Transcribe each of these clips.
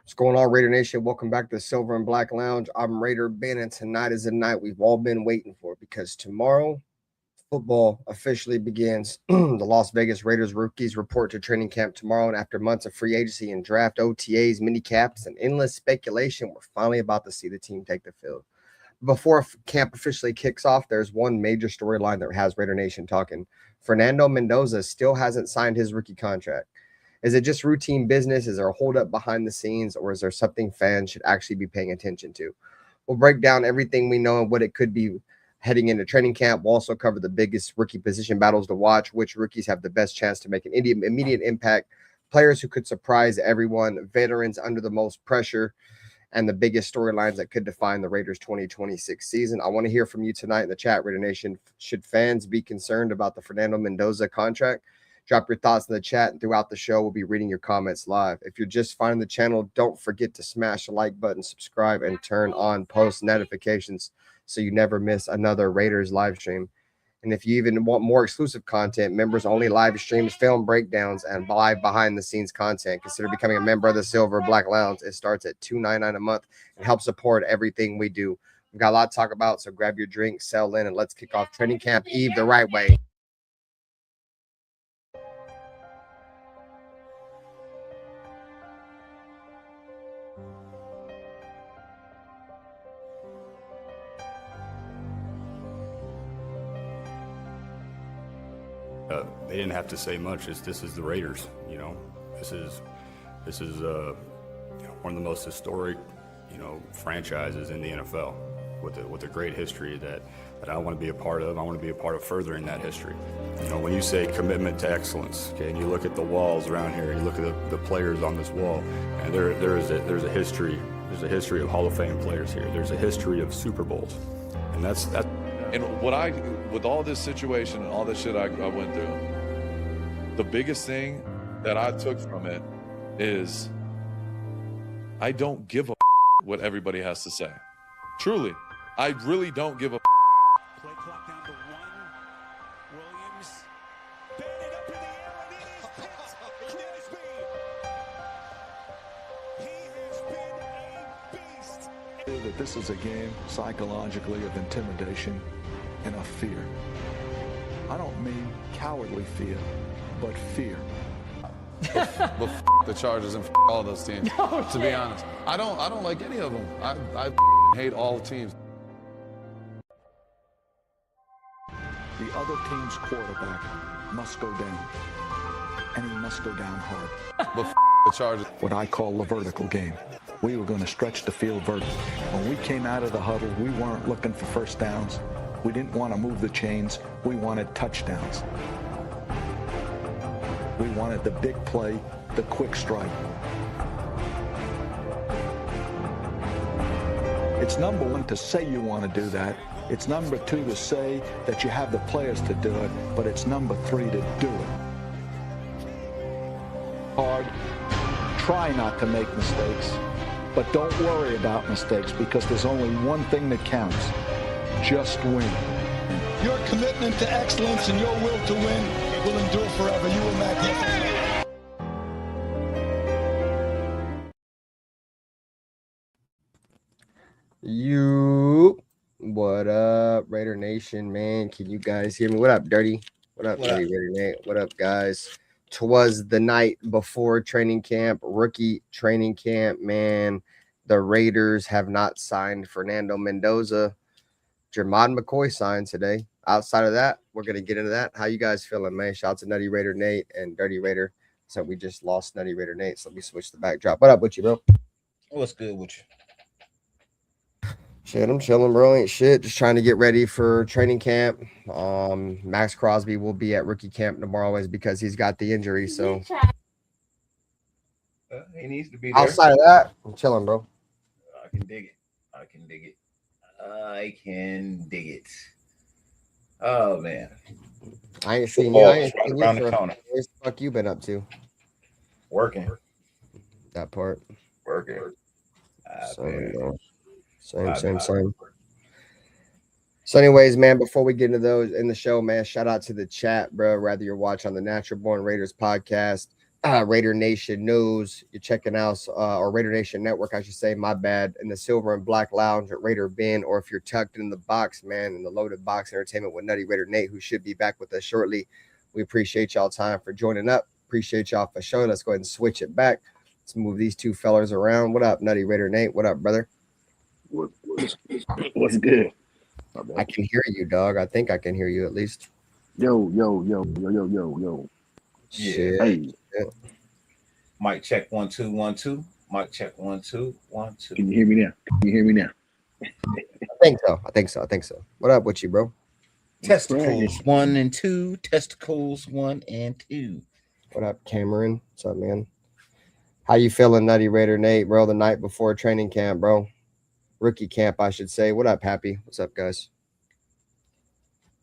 What's going on, Raider Nation? Welcome back to the Silver and Black Lounge. I'm Raider Ben, and tonight is the night we've all been waiting for because tomorrow football officially begins. The Las Vegas Raiders rookies report to training camp tomorrow, and after months of free agency and draft OTAs, mini caps, and endless speculation, we're finally about to see the team take the field. Before camp officially kicks off, there's one major storyline that has Raider Nation talking. Fernando Mendoza still hasn't signed his rookie contract. Is it just routine business? Is there a holdup behind the scenes, or is there something fans should actually be paying attention to? We'll break down everything we know and what it could be heading into training camp. We'll also cover the biggest rookie position battles to watch, which rookies have the best chance to make an immediate impact, players who could surprise everyone, veterans under the most pressure, and the biggest storylines that could define the Raiders 2026 season. I want to hear from you tonight in the chat, Raider Nation. Should fans be concerned about the Fernando Mendoza contract? Drop your thoughts in the chat, and throughout the show, we'll be reading your comments live. If you're just finding the channel, don't forget to smash the like button, subscribe, and turn on post notifications so you never miss another Raiders live stream. And if you even want more exclusive content, members-only live streams, film breakdowns, and live behind-the-scenes content, consider becoming a member of the Silver Black Lounge. It starts at $2.99 a month and helps support everything we do. We've got a lot to talk about, so grab your drink, settle in, and let's kick off training camp Eve the right way. They didn't have to say much. This is the Raiders, you know. This is one of the most historic, franchises in the NFL with a great history that I want to be a part of. I want to be a part of furthering that history. When you say commitment to excellence, okay, and you look at the walls around here, and you look at the players on this wall, and there's a history. There's a history of Hall of Fame players here. There's a history of Super Bowls, and that's. And with all this situation and all this shit I went through, the biggest thing that I took from it is I don't give a what everybody has to say. Truly, I really don't give a. Play clock down to 1. Williams batted up in the air, and it is picked. Clear speed. He has been a beast. That this is a game psychologically of intimidation and of fear. I don't mean cowardly fear, but fear. But the Chargers and all those teams. No, to be honest, I don't like any of them. I hate all teams. The other team's quarterback must go down, and he must go down hard. But the Chargers. What I call the vertical game. We were going to stretch the field vertical. When we came out of the huddle, we weren't looking for first downs. We didn't want to move the chains. We wanted touchdowns. We wanted the big play, the quick strike. It's number one to say you want to do that. It's number two to say that you have the players to do it, but it's number three to do it. Hard. Try not to make mistakes, but don't worry about mistakes because there's only one thing that counts. Just win. Your commitment to excellence and your will to win will endure forever. You were magnificent. What up, Raider Nation, man? Can you guys hear me? What up, Dirty? What up, Dirty Raider Nate? What up, guys? 'Twas the night before training camp, rookie training camp, man. The Raiders have not signed Fernando Mendoza. Jermod McCoy signed today. Outside of that, we're going to get into that. How you guys feeling, man? Shout out to Nutty Raider Nate and Dirty Raider. So we just lost Nutty Raider Nate, so let me switch the backdrop. What up with you, bro? What's good with you? Shit, I'm chilling, bro. Ain't shit. Just trying to get ready for training camp. Max Crosby will be at rookie camp tomorrow is because he's got the injury. So he needs to be there. Outside of that, I'm chilling, bro. I can dig it. I can dig it. I can dig it. Oh man, I ain't seen you. I ain't seen you around for the corner. what the fuck you been up to? Working. That part. Working. Same, bro. Same. So, anyways, man, before we get into those in the show, man, shout out to the chat, bro. Whether you're watching on the Natural Born Raiders podcast, Raider Nation knows you're checking out, or Raider Nation Network, I should say, my bad, in the Silver and Black Lounge at Raider Ben, or if you're tucked in the box, man, in the Loaded Box Entertainment with Nutty Raider Nate, who should be back with us shortly. We appreciate y'all time for joining up. Appreciate y'all for showing. Let's go ahead and switch it back. Let's move these two fellers around. What up, Nutty Raider Nate? What up, brother? What's good? I can hear you, dog. I think I can hear you at least. Yo. Shit. Hey, Mic check 1 2 1 2. Mic check 1 2 1 2. can you hear me now? I think so. What up with you, bro? Testicles 1 and 2. Testicles 1 and 2. What up, Cameron? What's up, man? How you feeling, Nutty Raider Nate, bro? The night before training camp, bro. Rookie camp, I should say. What up, Happy? What's up, guys?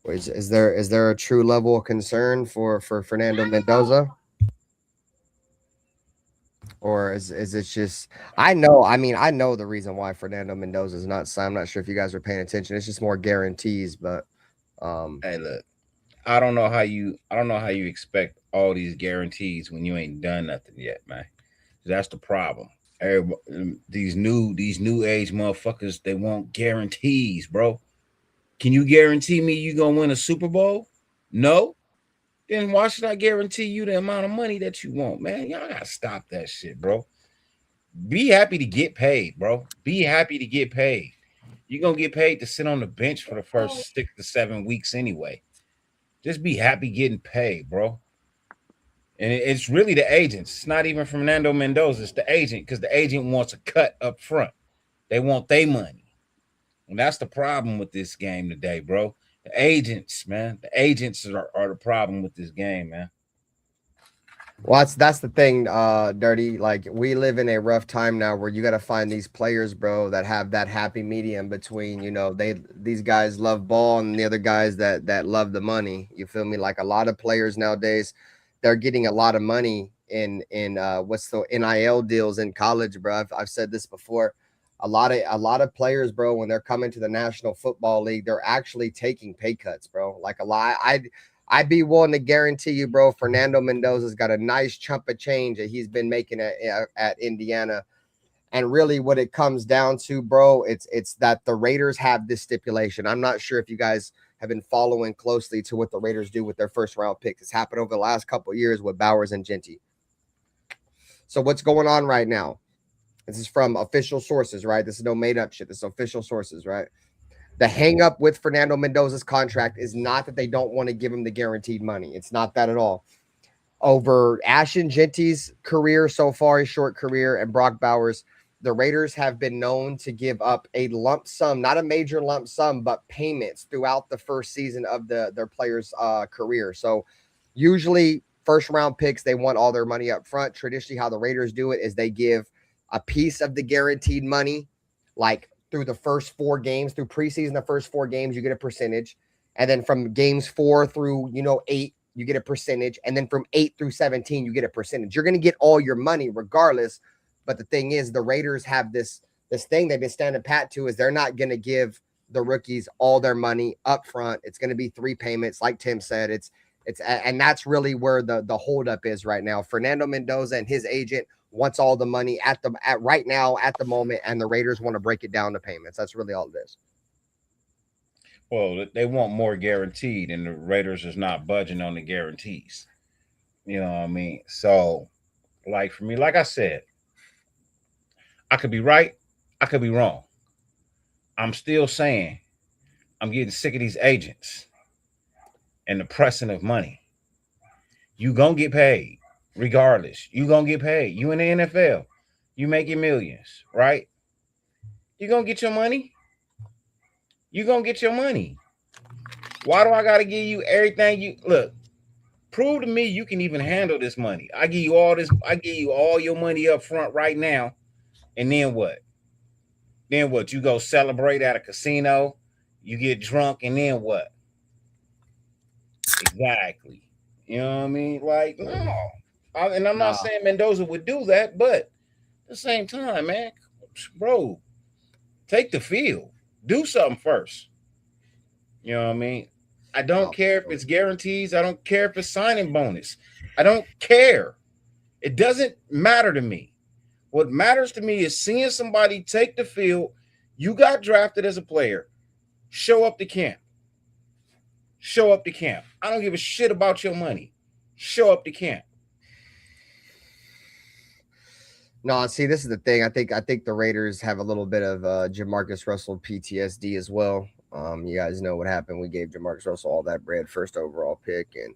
Is there a true level of concern for Fernando Mendoza? Or is it just I know the reason why Fernando Mendoza is not signed. I'm not sure if you guys are paying attention. It's just more guarantees, but hey, look, I don't know how you expect all these guarantees when you ain't done nothing yet, man. That's the problem. These new age motherfuckers, they want guarantees, bro. Can you guarantee me you gonna win a Super Bowl? No. Then why should I guarantee you the amount of money that you want, man? Y'all gotta stop that shit, bro. Be happy to get paid, bro. Be happy to get paid. You're gonna get paid to sit on the bench for the first 6 to 7 weeks anyway. Just be happy getting paid, bro. And it's really the agents. It's not even Fernando Mendoza. It's the agent, because the agent wants a cut up front. They want their money. And that's the problem with this game today, bro. The agents, man. The agents are the problem with this game, man. Well, that's the thing, Dirty. Like, we live in a rough time now where you got to find these players, bro, that have that happy medium between, these guys love ball and the other guys that love the money. You feel me? Like, a lot of players nowadays, they're getting a lot of money in what's the NIL deals in college, bro. I've said this before. A lot of players, bro, when they're coming to the National Football League, they're actually taking pay cuts, bro. Like, a lot. I'd be willing to guarantee you, bro, Fernando Mendoza's got a nice chunk of change that he's been making at Indiana. And really what it comes down to, bro, it's that the Raiders have this stipulation. I'm not sure if you guys have been following closely to what the Raiders do with their first round picks. It's happened over the last couple of years with Bowers and Genty. So what's going on right now? This is from official sources, right? This is no made up shit. This is official sources, right? The hang up with Fernando Mendoza's contract is not that they don't want to give him the guaranteed money. It's not that at all. Over Ashton Genty's career so far, his short career, and Brock Bowers, the Raiders have been known to give up a lump sum, not a major lump sum, but payments throughout the first season of their players' career. So usually first round picks, they want all their money up front. Traditionally, how the Raiders do it is they give a piece of the guaranteed money, like through the first 4 games, through preseason, the first 4 games, you get a percentage. And then from games 4 through, 8, you get a percentage. And then from 8 through 17, you get a percentage. You're going to get all your money regardless. But the thing is, the Raiders have this thing they've been standing pat to, is they're not going to give the rookies all their money up front. It's going to be 3 payments. Like Tim said, and that's really where the holdup is right now. Fernando Mendoza and his agent wants all the money at right now at the moment, and the Raiders want to break it down to payments. That's really all it is. Well, they want more guaranteed, and the Raiders is not budging on the guarantees. You know what I mean? So, like, for me, like I said, I could be right, I could be wrong. I'm still saying I'm getting sick of these agents and the pressing of money. You gonna get paid regardless. You gonna get paid. You in the NFL, you making millions, right? You gonna get your money. You gonna get your money. Why do I gotta give you everything? You look, prove to me you can even handle this money. I give you all this. I give you all your money up front right now, and then what? Then what? You go celebrate at a casino, you get drunk, and then what? Exactly. You know what I mean? Like, no. And I'm not saying Mendoza would do that, but at the same time, man, bro, take the field. Do something first. You know what I mean? I don't care if it's guarantees. I don't care if it's signing bonus. I don't care. It doesn't matter to me. What matters to me is seeing somebody take the field. You got drafted as a player. Show up to camp. Show up to camp. I don't give a shit about your money. Show up to camp. No, see, this is the thing. I think the Raiders have a little bit of Jamarcus Russell PTSD as well. You guys know what happened. We gave Jamarcus Russell all that bread, first overall pick, and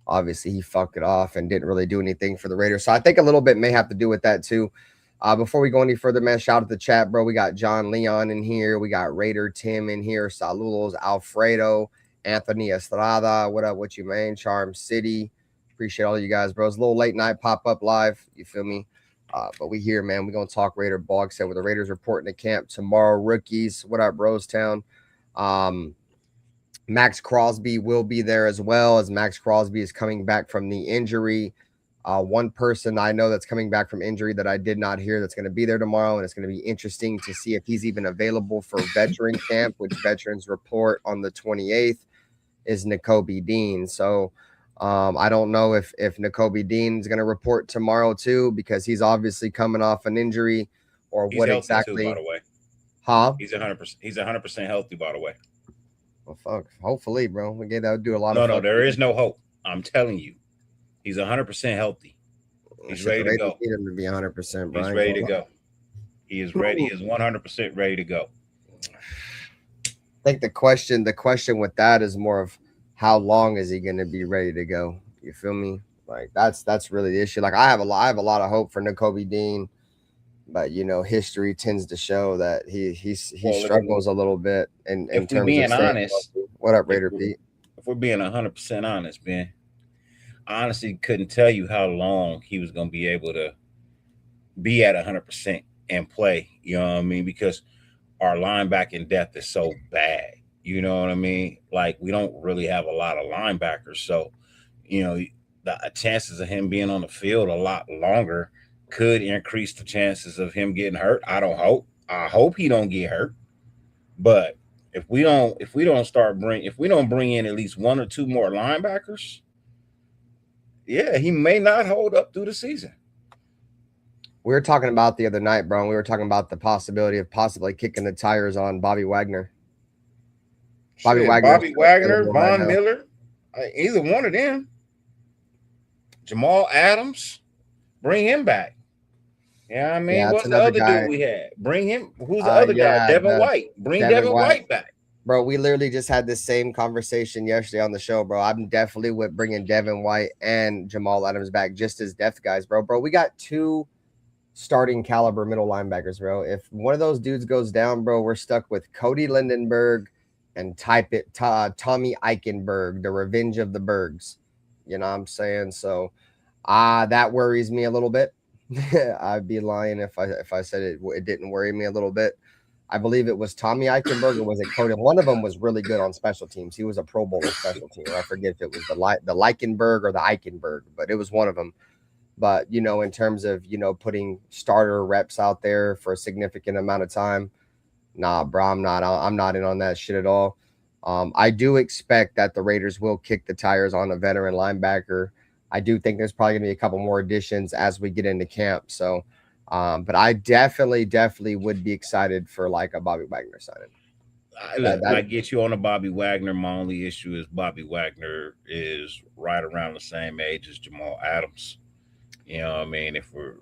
obviously he fucked it off and didn't really do anything for the Raiders. So I think a little bit may have to do with that too. Before we go any further, man, shout out to the chat, bro. We got John Leon in here. We got Raider Tim in here. Saludos, Alfredo, Anthony Estrada. What up? What you, man? Charm City. Appreciate all you guys, bro. It's a little late night pop-up live. You feel me? But we here, man. We're going to talk Raider ball. Like I said, with the Raiders reporting to camp tomorrow. Rookies. What up, Rosetown? Max Crosby will be there as well, as Max Crosby is coming back from the injury. One person I know that's coming back from injury that I did not hear that's going to be there tomorrow, and it's going to be interesting to see if he's even available for veteran camp, which veterans report on the 28th, is Nakobe Dean. So I don't know if Nakobe Dean is going to report tomorrow too, because he's obviously coming off an injury, or He's what healthy exactly. too, by the way. Huh? He's 100%. He's 100% healthy, by the way. Well, fuck. Hopefully, bro. That would do a lot of. No, there is no hope. I'm telling you, he's 100% healthy. He's ready to go. Need him to be 100%, bro. He's ready to go. He is ready. He is 100% ready to go. I think the question with that is more of how long is he going to be ready to go? You feel me? Like that's really the issue. Like I have a lot of hope for Nakobe Dean, but history tends to show that he struggles a little bit. And if we're being honest, what up, Raider Pete? If we're being 100% honest, man, I honestly couldn't tell you how long he was going to be able to be at 100% and play. You know what I mean? Because our linebacking depth is so bad. You know what I mean? Like, we don't really have a lot of linebackers. So, the chances of him being on the field a lot longer could increase the chances of him getting hurt. I hope he don't get hurt. But if we don't bring in at least one or two more linebackers, yeah, he may not hold up through the season. We were talking about the other night, bro. We were talking about the possibility of possibly kicking the tires on Bobby Wagner. Bobby Wagner, Von Miller, either one of them. Jamal Adams, bring him back. Yeah, I mean, what's the other dude we had? Bring him. Who's the other guy? Devin White. Bring Devin White back. Bro, we literally just had this same conversation yesterday on the show, bro. I'm definitely with bringing Devin White and Jamal Adams back just as depth guys, bro. Bro, we got two starting caliber middle linebackers, bro. If one of those dudes goes down, bro, we're stuck with Cody Lindenberg and Tommy Eichenberg, the revenge of the Bergs. You know what I'm saying? So that worries me a little bit. I'd be lying if I said it didn't worry me a little bit. I believe it was Tommy Eichenberg or was it Cody? One of them was really good on special teams. He was a Pro Bowler special team. I forget if it was the Leichenberg or the Eichenberg, but it was one of them. But, in terms of, putting starter reps out there for a significant amount of time, nah, bro, I'm not in on that shit at all. I do expect that the Raiders will kick the tires on a veteran linebacker. I do think there's probably going to be a couple more additions as we get into camp. So, but I definitely would be excited for like a Bobby Wagner signing. I get you on a Bobby Wagner. My only issue is Bobby Wagner is right around the same age as Jamal Adams. You know what I mean? If we're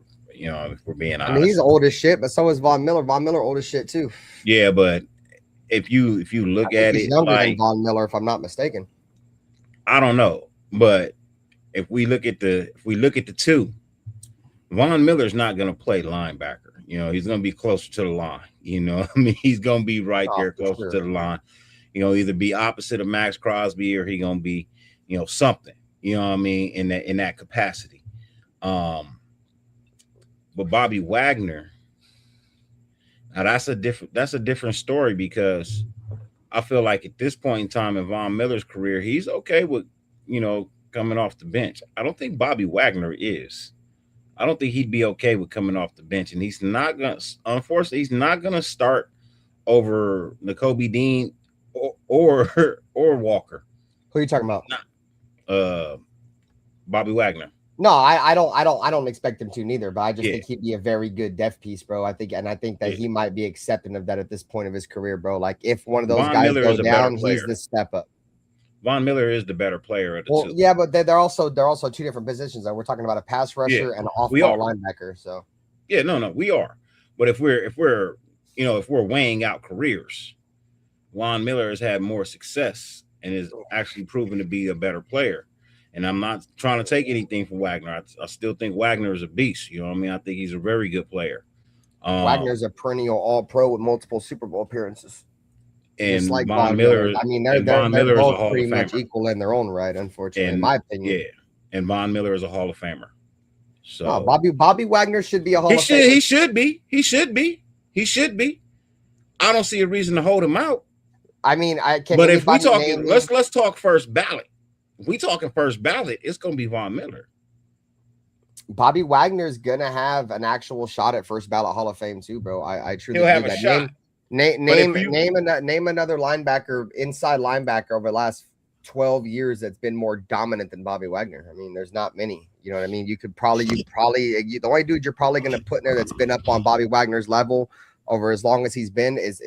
being honest. I mean, he's old as shit, but so is Von Miller. Von Miller old as shit too. Yeah, but if you look at it, younger than Von Miller, if I'm not mistaken. I don't know, but if we look at the two, Von Miller's not going to play linebacker. He's going to be closer to the line. He's going to be right there closer to the line. Either be opposite of Max Crosby or he's going to be, something. You know what I mean, in that capacity. But Bobby Wagner, now that's a different story, because I feel like at this point in time in Von Miller's career, he's okay with, coming off the bench. I don't think Bobby Wagner is. I don't think he'd be okay with coming off the bench, and unfortunately, he's not gonna start over Nakobe Dean or Walker. Who are you talking about? Bobby Wagner. No, I don't expect him to neither. But I just Yeah. think he'd be a very good depth piece, bro. I think that he might be accepting of that at this point of his career, bro. Like if one of those Von guys Miller go is a better down, player. he's the step up. Von Miller is the better player of the Well, two. yeah, but they're also two different positions. We're talking about a pass rusher and an off-ball linebacker. So yeah, no, we are. But if we're weighing out careers, Von Miller has had more success and is actually proven to be a better player. And I'm not trying to take anything from Wagner. I still think Wagner is a beast. You know what I mean? I think he's a very good player. Wagner's a perennial All-Pro with multiple Super Bowl appearances. And just like Von Miller. I mean, Von they're Miller is a both Hall pretty of much Famer. equal in their own right, unfortunately, in And my opinion. yeah, and Von Miller is a Hall of Famer. So no, Bobby Wagner should be a Hall of Famer. He should be. He should be. I don't see a reason to hold him out. I mean, but if we talking, let's talk first ballot. If we talking first ballot, it's going to be Von Miller. Bobby Wagner's gonna have an actual shot at first ballot Hall of Fame too, bro. I truly He'll have believe a that. shot. Name another linebacker, inside linebacker over the last 12 years that's been more dominant than Bobby Wagner. I mean, there's not many. You know what I mean? The only dude you're probably gonna put in there that's been up on Bobby Wagner's level over as long as he's been is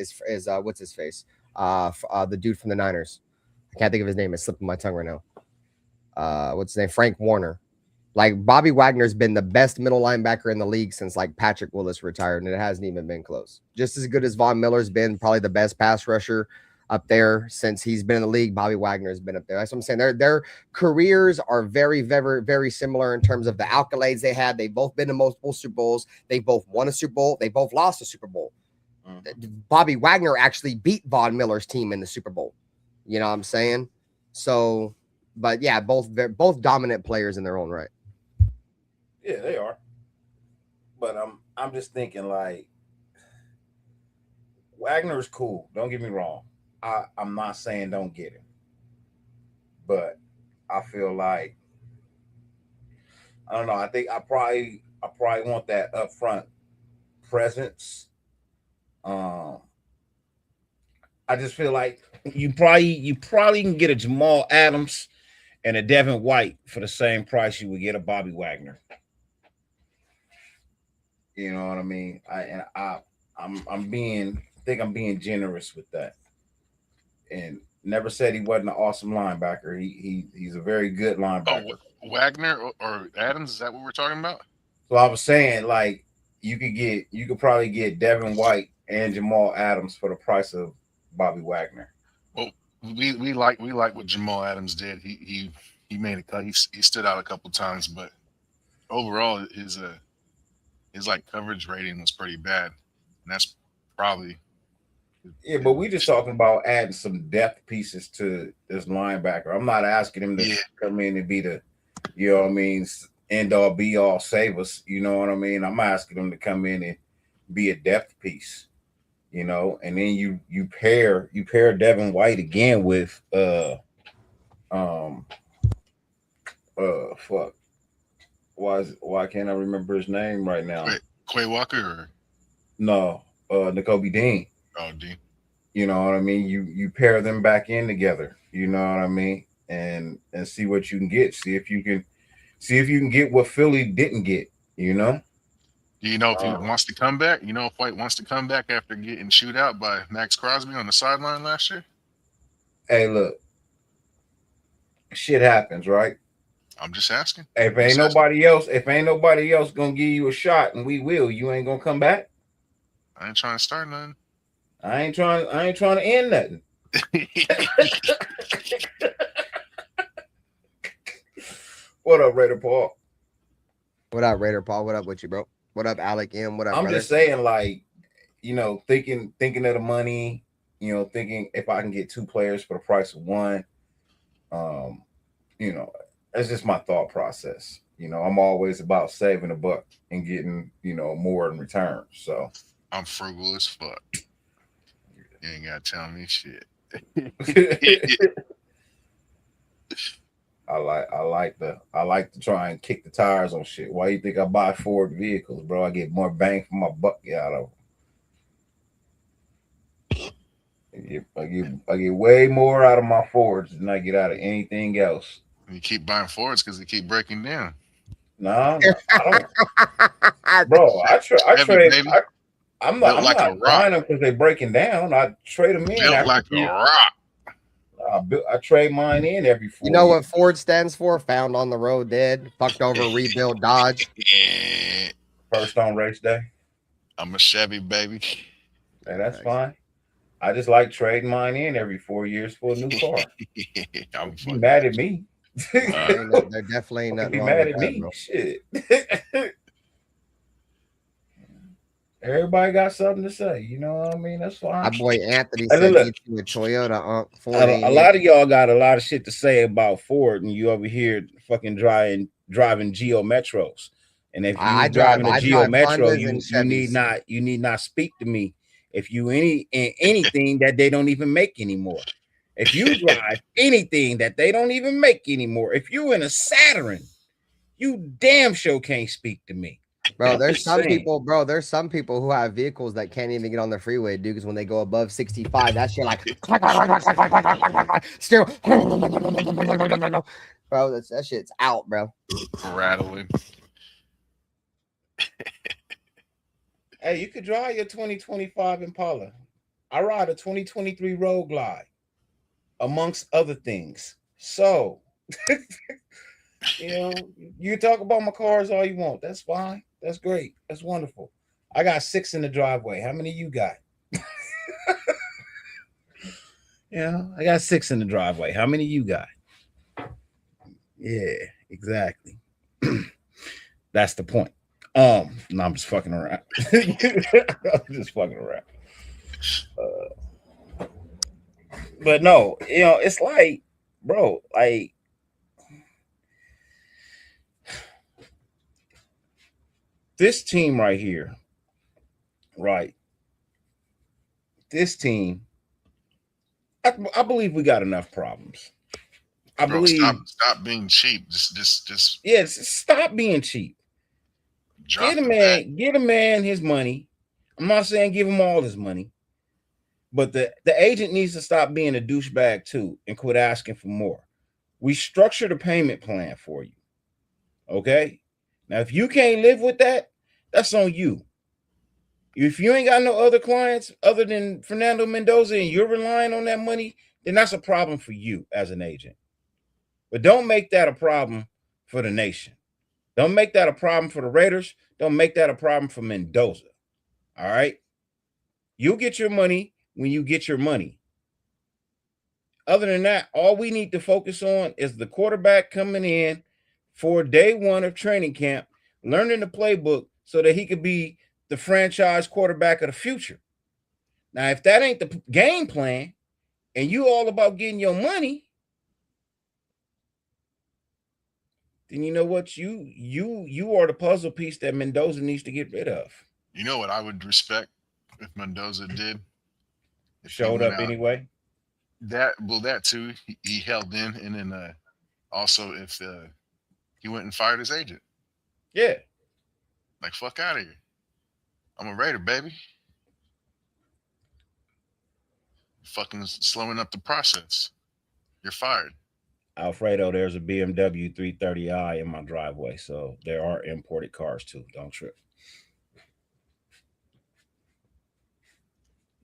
what's his face? The dude from the Niners. I can't think of his name. It's slipping my tongue right now. What's his name? Frank Warner. Like Bobby Wagner's been the best middle linebacker in the league since like Patrick Willis retired, and it hasn't even been close. Just as good as Von Miller's been, probably the best pass rusher up there since he's been in the league. Bobby Wagner's been up there. That's what I'm saying. Their careers are very, very, very similar in terms of the accolades they had. They've both been to multiple Super Bowls. They both won a Super Bowl. They both lost a Super Bowl. Bobby Wagner actually beat Von Miller's team in the Super Bowl. You know what I'm saying? So, but yeah, they're both dominant players in their own right. Yeah, they are. But I'm just thinking like Wagner's cool. Don't get me wrong. I'm not saying don't get him. But I feel like I don't know. I think I probably want that upfront presence. I just feel like you probably can get a Jamal Adams and a Devin White for the same price you would get a Bobby Wagner. You know what I mean? I'm being generous with that. And never said he wasn't an awesome linebacker. He's a very good linebacker. Oh, Wagner or Adams, is that what we're talking about? So I was saying, like, you could probably get Devin White and Jamal Adams for the price of Bobby Wagner. Well, we like what Jamal Adams did. He made a cut. He stood out a couple times, but overall his like coverage rating was pretty bad. And that's probably but we just talking about adding some depth pieces to this linebacker. I'm not asking him to come in and be the, you know what I mean, end all be all save us. You know what I mean? I'm asking him to come in and be a depth piece, you know, and then you pair Devin White again with fuck. Why can't I remember his name right now? Quay Walker or no, N'Kobe Dean. Oh, Dean. You know what I mean? You pair them back in together. You know what I mean? And see what you can get. See if you can get what Philly didn't get. You know? Do you know if he wants to come back? You know if White wants to come back after getting shoot out by Max Crosby on the sideline last year? Hey, look. Shit happens, right? I'm just asking. If ain't nobody else gonna give you a shot, and we will, you ain't gonna come back. I ain't trying to start nothing. I ain't trying to end nothing. What up, Raider Paul? What up, Raider Paul? What up with you, bro? What up, Alec M? What up, I'm just saying, like, you know, thinking of the money, you know, thinking if I can get two players for the price of one, you know, that's just my thought process. You know, I'm always about saving a buck and getting, you know, more in return. So I'm frugal as fuck. You ain't gotta tell me shit. I like to try and kick the tires on shit. Why you think I buy Ford vehicles, bro? I get more bang for my buck out of them. I get way more out of my Fords than I get out of anything else. You keep buying Fords because they keep breaking down. No, I don't. Bro, I trade. Baby. I'm Built not like a rock. buying them because they're breaking down. I trade them in. Built like a rock. I trade mine in every 4 You know years. what Ford stands for? Found on the road dead. Fucked over, rebuild, Dodge. First on race day. I'm a Chevy baby. Hey, that's fine. I just like trading mine in every 4 years for a new car. You mad at me? There definitely ain't nothing Be wrong mad with at that, me. bro. Shit. Everybody got something to say. You know what I mean? That's fine. My boy Anthony Hey, said, look. "Get you a Toyota." Ford A ain't lot it. of y'all got a lot of shit to say about Ford, and you over here fucking driving Geo Metros. And if you driving a Geo Metro, you need not speak to me if you anything that they don't even make anymore. If you drive anything that they don't even make anymore, if you in a Saturn, you damn sure can't speak to me. Bro, there's some people who have vehicles that can't even get on the freeway, dude, because when they go above 65, that shit like still bro, that shit's out, bro. Rattling. Hey, you could drive your 2025 Impala. I ride a 2023 Road Glide, amongst other things. So, you know, you talk about my cars all you want. That's fine. That's great. That's wonderful. I got 6 in the driveway. How many you got? Yeah, I got 6 in the driveway. How many you got? Yeah, exactly. That's the point. No, I'm just fucking around. I'm just fucking around. But no, you know, it's like, bro, like this team right here, right? This team, I believe we got enough problems. I believe. Stop being cheap. Just. Yeah, stop being cheap. Get a man his money. I'm not saying give him all his money, but the agent needs to stop being a douchebag too and quit asking for more. We structured a payment plan for you. Okay? Now, if you can't live with that, that's on you. If you ain't got no other clients other than Fernando Mendoza and you're relying on that money, then that's a problem for you as an agent. But don't make that a problem for the nation. Don't make that a problem for the Raiders. Don't make that a problem for Mendoza. All right? You'll get your money when you get your money. Other than that, all we need to focus on is the quarterback coming in for day 1 of training camp, learning the playbook so that he could be the franchise quarterback of the future. Now, if that ain't the game plan and you all about getting your money, then you know what? You are the puzzle piece that Mendoza needs to get rid of. You know what I would respect if Mendoza did? If showed up anyway. That too. He held in, and then also if he went and fired his agent. Yeah. Like, fuck out of here. I'm a Raider, baby. Fucking slowing up the process. You're fired. Alfredo, there's a BMW 330i in my driveway, so there are imported cars too. Don't trip.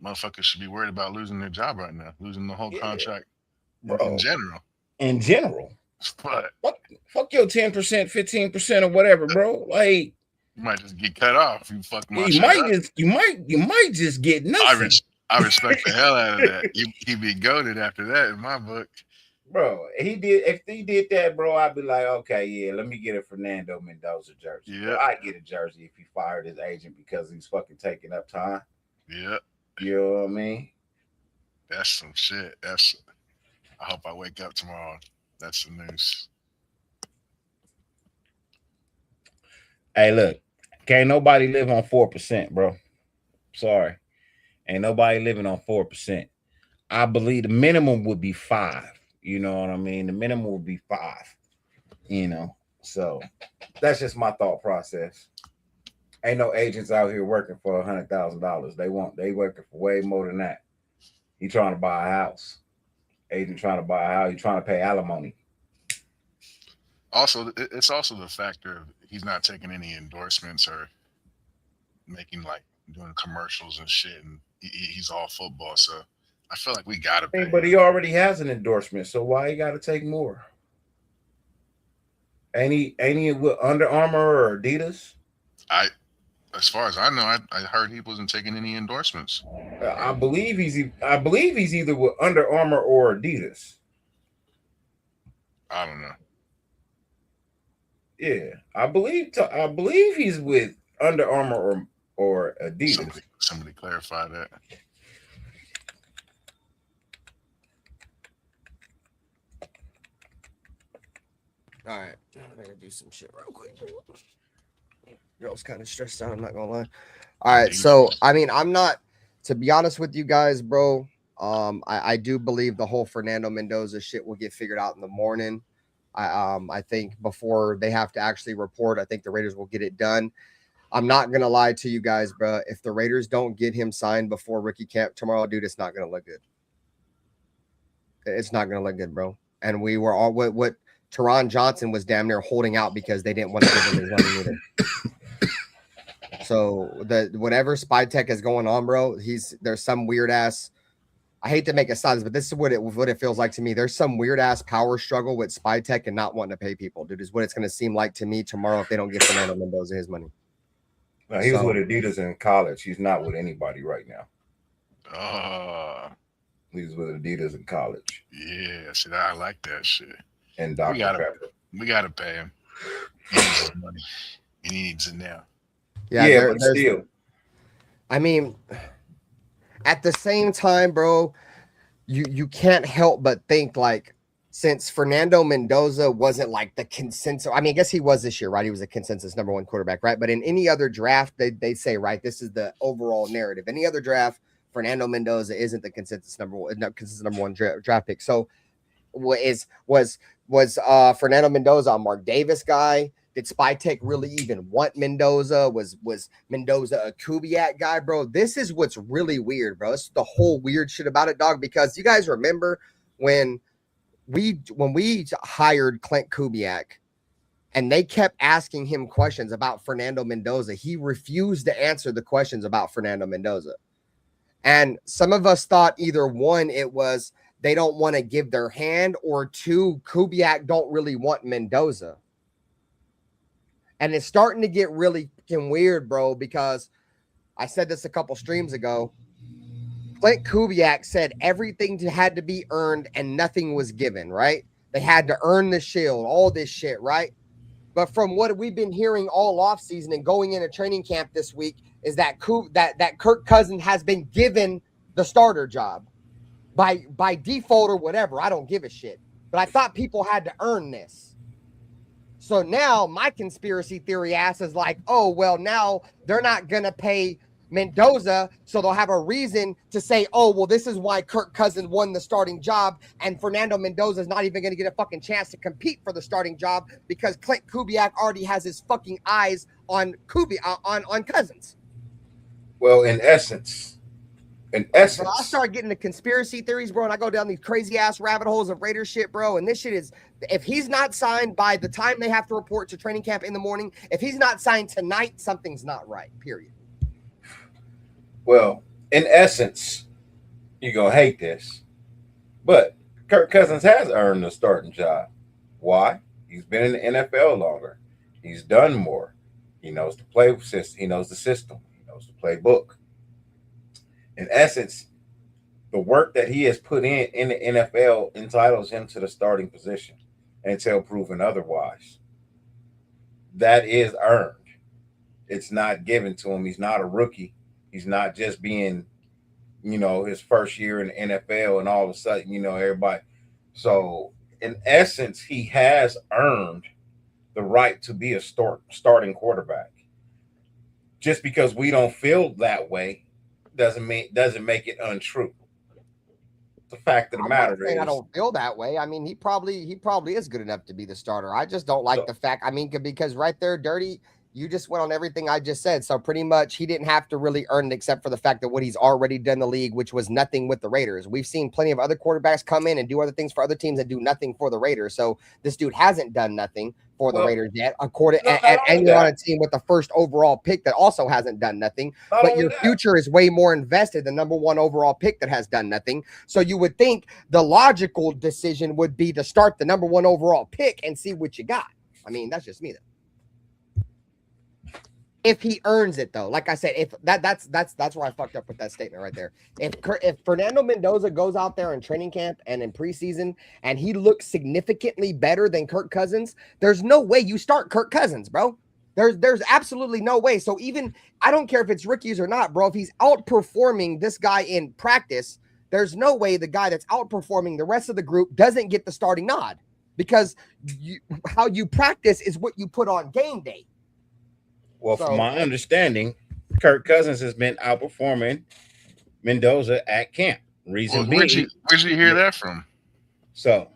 Motherfuckers should be worried about losing their job right now, losing the whole contract in general. In general. But fuck your 10%, 15% or whatever, bro. Like, you might just get cut off. You fuck my you shit might up. you might just get nothing. I respect the hell out of that. He'd be goated after that in my book. Bro, if he did that, bro, I'd be like, okay, yeah, let me get a Fernando Mendoza jersey. Yeah. I'd get a jersey if he fired his agent because he's fucking taking up time. Yeah. You know what I mean? That's some shit. I hope I wake up tomorrow. That's the news. Hey, look, can't nobody live on 4%, bro. Sorry. Ain't nobody living on 4%. I believe the minimum would be 5. You know what I mean? The minimum would be 5. You know, so that's just my thought process. Ain't no agents out here working for $100,000. They working for way more than that. He trying to buy a house. Agent trying to buy a house. He trying to pay alimony. Also, it's also the factor of he's not taking any endorsements or making like doing commercials and shit, and he's all football. So I feel like we gotta pay. But he already has an endorsement, so why he got to take more? Ain't he with Under Armour or Adidas? As far as I know, I heard he wasn't taking any endorsements. I believe he's either with Under Armour or Adidas. I don't know. Yeah, I believe he's with Under Armour or Adidas. Somebody clarify that. All right, I'm gonna do some shit real quick. Girl's kind of stressed out. I'm not gonna lie. All right, so I mean, I'm not, to be honest with you guys, bro. I do believe the whole Fernando Mendoza shit will get figured out in the morning. I think before they have to actually report, I think the Raiders will get it done. I'm not gonna lie to you guys, bro. If the Raiders don't get him signed before rookie camp tomorrow, dude, it's not gonna look good. It's not gonna look good, bro. And we were all what Teron Johnson was damn near holding out because they didn't want to give him his money either. So whatever Spy Tech is going on, bro, there's some weird ass. I hate to make a size, but this is what it feels like to me. There's some weird ass power struggle with Spy Tech and not wanting to pay people, dude. Is what it's going to seem like to me tomorrow if they don't give Fernando Mendoza his money. No, he was with Adidas in college. He's not with anybody right now. He was with Adidas in college. Yeah, see, I like that shit. And Dr. Pepper. We gotta pay him. He needs his money. He needs it now. Yeah, but still. I mean, at the same time, bro, you can't help but think, like, since Fernando Mendoza wasn't like the consensus, I mean, I guess he was this year, right? He was a consensus number one quarterback, right? But in any other draft, they say, right, this is the overall narrative. Any other draft, Fernando Mendoza isn't the consensus number one draft pick. So was Fernando Mendoza a Mark Davis guy? Did Spy Tech really even want Mendoza? Was Mendoza a Kubiak guy, bro? This is what's really weird, bro. This is the whole weird shit about it, dog. Because you guys remember when we hired Clint Kubiak and they kept asking him questions about Fernando Mendoza, he refused to answer the questions about Fernando Mendoza. And some of us thought either one, it was they don't want to give their hand, or two, Kubiak don't really want Mendoza. And it's starting to get really fucking weird, bro, because I said this a couple streams ago. Clint Kubiak said everything had to be earned and nothing was given, right? They had to earn the shield, all this shit, right? But from what we've been hearing all offseason and going into training camp this week is that Kirk Cousins has been given the starter job by default or whatever. I don't give a shit. But I thought people had to earn this. So now my conspiracy theory ass is like, oh, well, now they're not going to pay Mendoza, so they'll have a reason to say, oh, well, this is why Kirk Cousins won the starting job, and Fernando Mendoza is not even going to get a fucking chance to compete for the starting job because Clint Kubiak already has his fucking eyes on Cousins. Well, in essence. Bro, I start getting the conspiracy theories, bro, and I go down these crazy ass rabbit holes of Raider shit, bro. And this shit is, if he's not signed by the time they have to report to training camp in the morning, if he's not signed tonight, something's not right, period. Well, in essence, you're going to hate this, but Kirk Cousins has earned the starting job. Why? He's been in the NFL longer. He's done more. He knows the play system. He knows the system. He knows the playbook. In essence, the work that he has put in the NFL entitles him to the starting position until proven otherwise. That is earned. It's not given to him. He's not a rookie. He's not just being, his first year in the NFL and all of a sudden, everybody. So, in essence, he has earned the right to be a starting quarterback. Just because we don't feel that way doesn't make it untrue. The fact of the matter is, I don't feel that way. I mean, he probably is good enough to be the starter. I just don't like the fact. I mean, because right there, Dirty, You just went on everything I just said. So pretty much he didn't have to really earn it except for the fact that what he's already done in the league, which was nothing with the Raiders. We've seen plenty of other quarterbacks come in and do other things for other teams and do nothing for the Raiders. So this dude hasn't done nothing for the Raiders yet. And you're on a team with the first overall pick that also hasn't done nothing. But your future is way more invested than number 1 overall pick that has done nothing. So you would think the logical decision would be to start the number 1 overall pick and see what you got. I mean, that's just me though. If he earns it, though, like I said, if that's where I fucked up with that statement right there. If Fernando Mendoza goes out there in training camp and in preseason and he looks significantly better than Kirk Cousins, there's no way you start Kirk Cousins, bro. There's absolutely no way. So even I don't care if it's rookies or not, bro. If he's outperforming this guy in practice, there's no way the guy that's outperforming the rest of the group doesn't get the starting nod because how you practice is what you put on game day. Well, from my understanding, Kirk Cousins has been outperforming Mendoza at camp. Reason being, where'd you hear that from? So,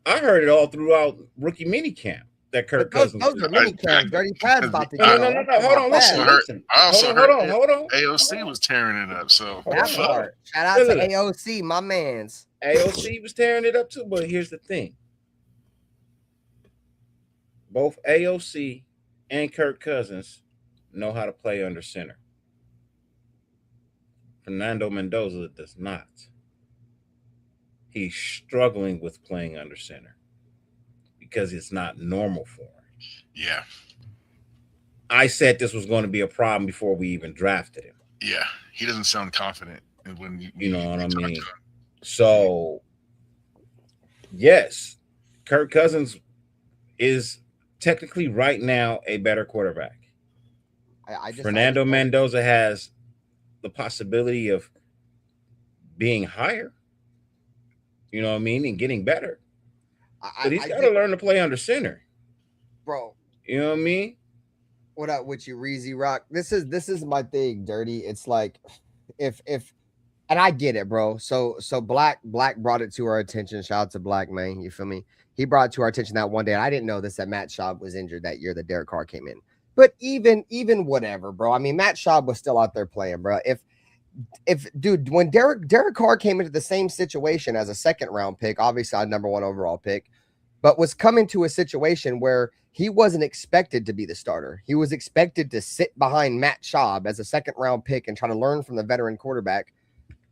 I heard it all throughout rookie mini camp that Kirk Cousins. Those are mini camps. Dirty Pad's about to get no. Hold on, listen. I also hold heard on. AOC was tearing it up. So that part. Shout out to AOC, my man's. AOC was tearing it up too. But here's the thing: both AOC and Kirk Cousins know how to play under center. Fernando Mendoza does not. He's struggling with playing under center because it's not normal for him. Yeah. I said this was going to be a problem before we even drafted him. Yeah. He doesn't sound confident when you know what I mean? So, yes, Kirk Cousins is technically right now a better quarterback. Fernando Mendoza has the possibility of being higher, you know what I mean, and getting better. But he's got to learn to play under center, bro. You know what I mean? What up with you, Reezy Rock? This is my thing, Dirty. It's like if and I get it, bro. So Black brought it to our attention. Shout out to Black, man. You feel me? He brought it to our attention that one day. And I didn't know that Matt Schaub was injured that year that Derek Carr came in. But even whatever, bro. I mean, Matt Schaub was still out there playing, bro. If dude, when Derek Carr came into the same situation as a second round pick, obviously a number 1 overall pick, but was coming to a situation where he wasn't expected to be the starter. He was expected to sit behind Matt Schaub as a second round pick and try to learn from the veteran quarterback.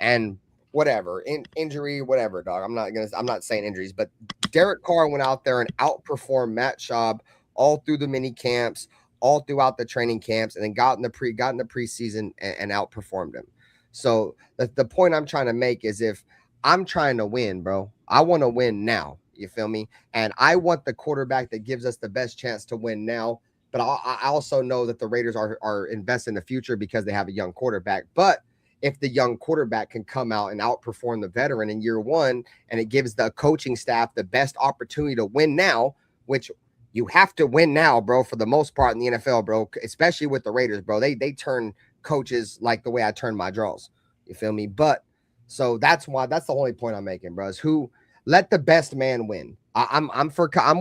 And whatever, injury, whatever, dog. I'm not saying injuries, but Derek Carr went out there and outperformed Matt Schaub all through the mini camps, all throughout the training camps, and then got in the preseason and outperformed him. So the point I'm trying to make is if I'm trying to win, bro, I want to win now. You feel me? And I want the quarterback that gives us the best chance to win now. But I also know that the Raiders are investing in the future because they have a young quarterback. But if the young quarterback can come out and outperform the veteran in year 1, and it gives the coaching staff the best opportunity to win now, which you have to win now, bro, for the most part in the NFL, bro, especially with the Raiders, bro. They turn coaches like the way I turn my draws. You feel me? But so that's the only point I'm making, bro, is who let the best man win. I'm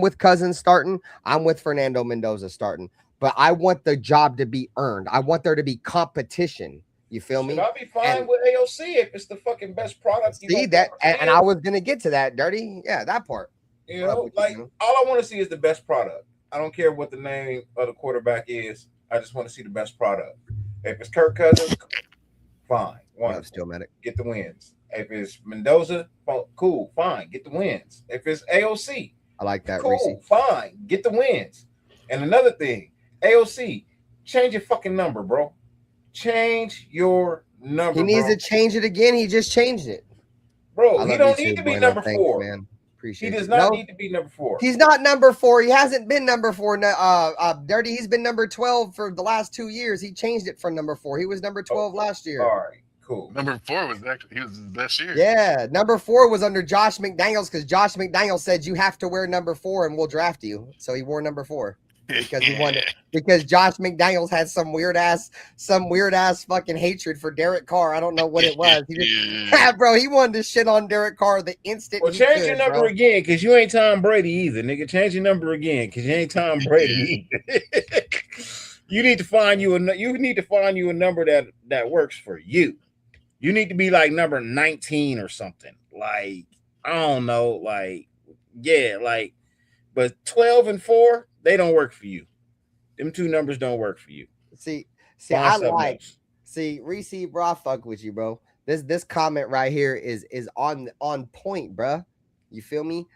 with Cousins starting. I'm with Fernando Mendoza starting. But I want the job to be earned. I want there to be competition. You feel me? I'll be fine with AOC if it's the fucking best product. See that, and I was gonna get to that, Dirty. Yeah, that part. You know, like all I want to see is the best product. I don't care what the name of the quarterback is. I just want to see the best product. If it's Kirk Cousins, fine. Still medic. Get the wins. If it's Mendoza, cool, fine. Get the wins. If it's AOC, I like that. Cool, Reese. fine. Get the wins. And another thing, AOC, change your fucking number, bro. Change your number. He needs to change it again. He just changed it, bro. He don't need to be number 4, man. Appreciate he does not need to be number 4. He's not number 4. He hasn't been number 4. Dirty. He's been number 12 for the last 2 years. He changed it from number 4. He was number 12 last year. All right, cool. Number 4 was actually his best year. Yeah, number 4 was under Josh McDaniels because Josh McDaniels said you have to wear number 4 and we'll draft you. So he wore number 4. because he wanted because Josh McDaniels had some weird ass fucking hatred for Derek Carr. I don't know what it was. He just, bro, he wanted to shit on Derek Carr the instant Well, he change could, your number bro. again, because you ain't Tom Brady either, nigga. Change your number again, because you ain't Tom Brady either. You need to find you a number that works for you. You need to be like number 19 or something. Like, I don't know, like, yeah, like, but 12 and 4, they don't work for you. Them two numbers don't work for you. See, Find I something like. else. See, Reese, bro, I fuck with you, bro. This comment right here is on point, bro. You feel me?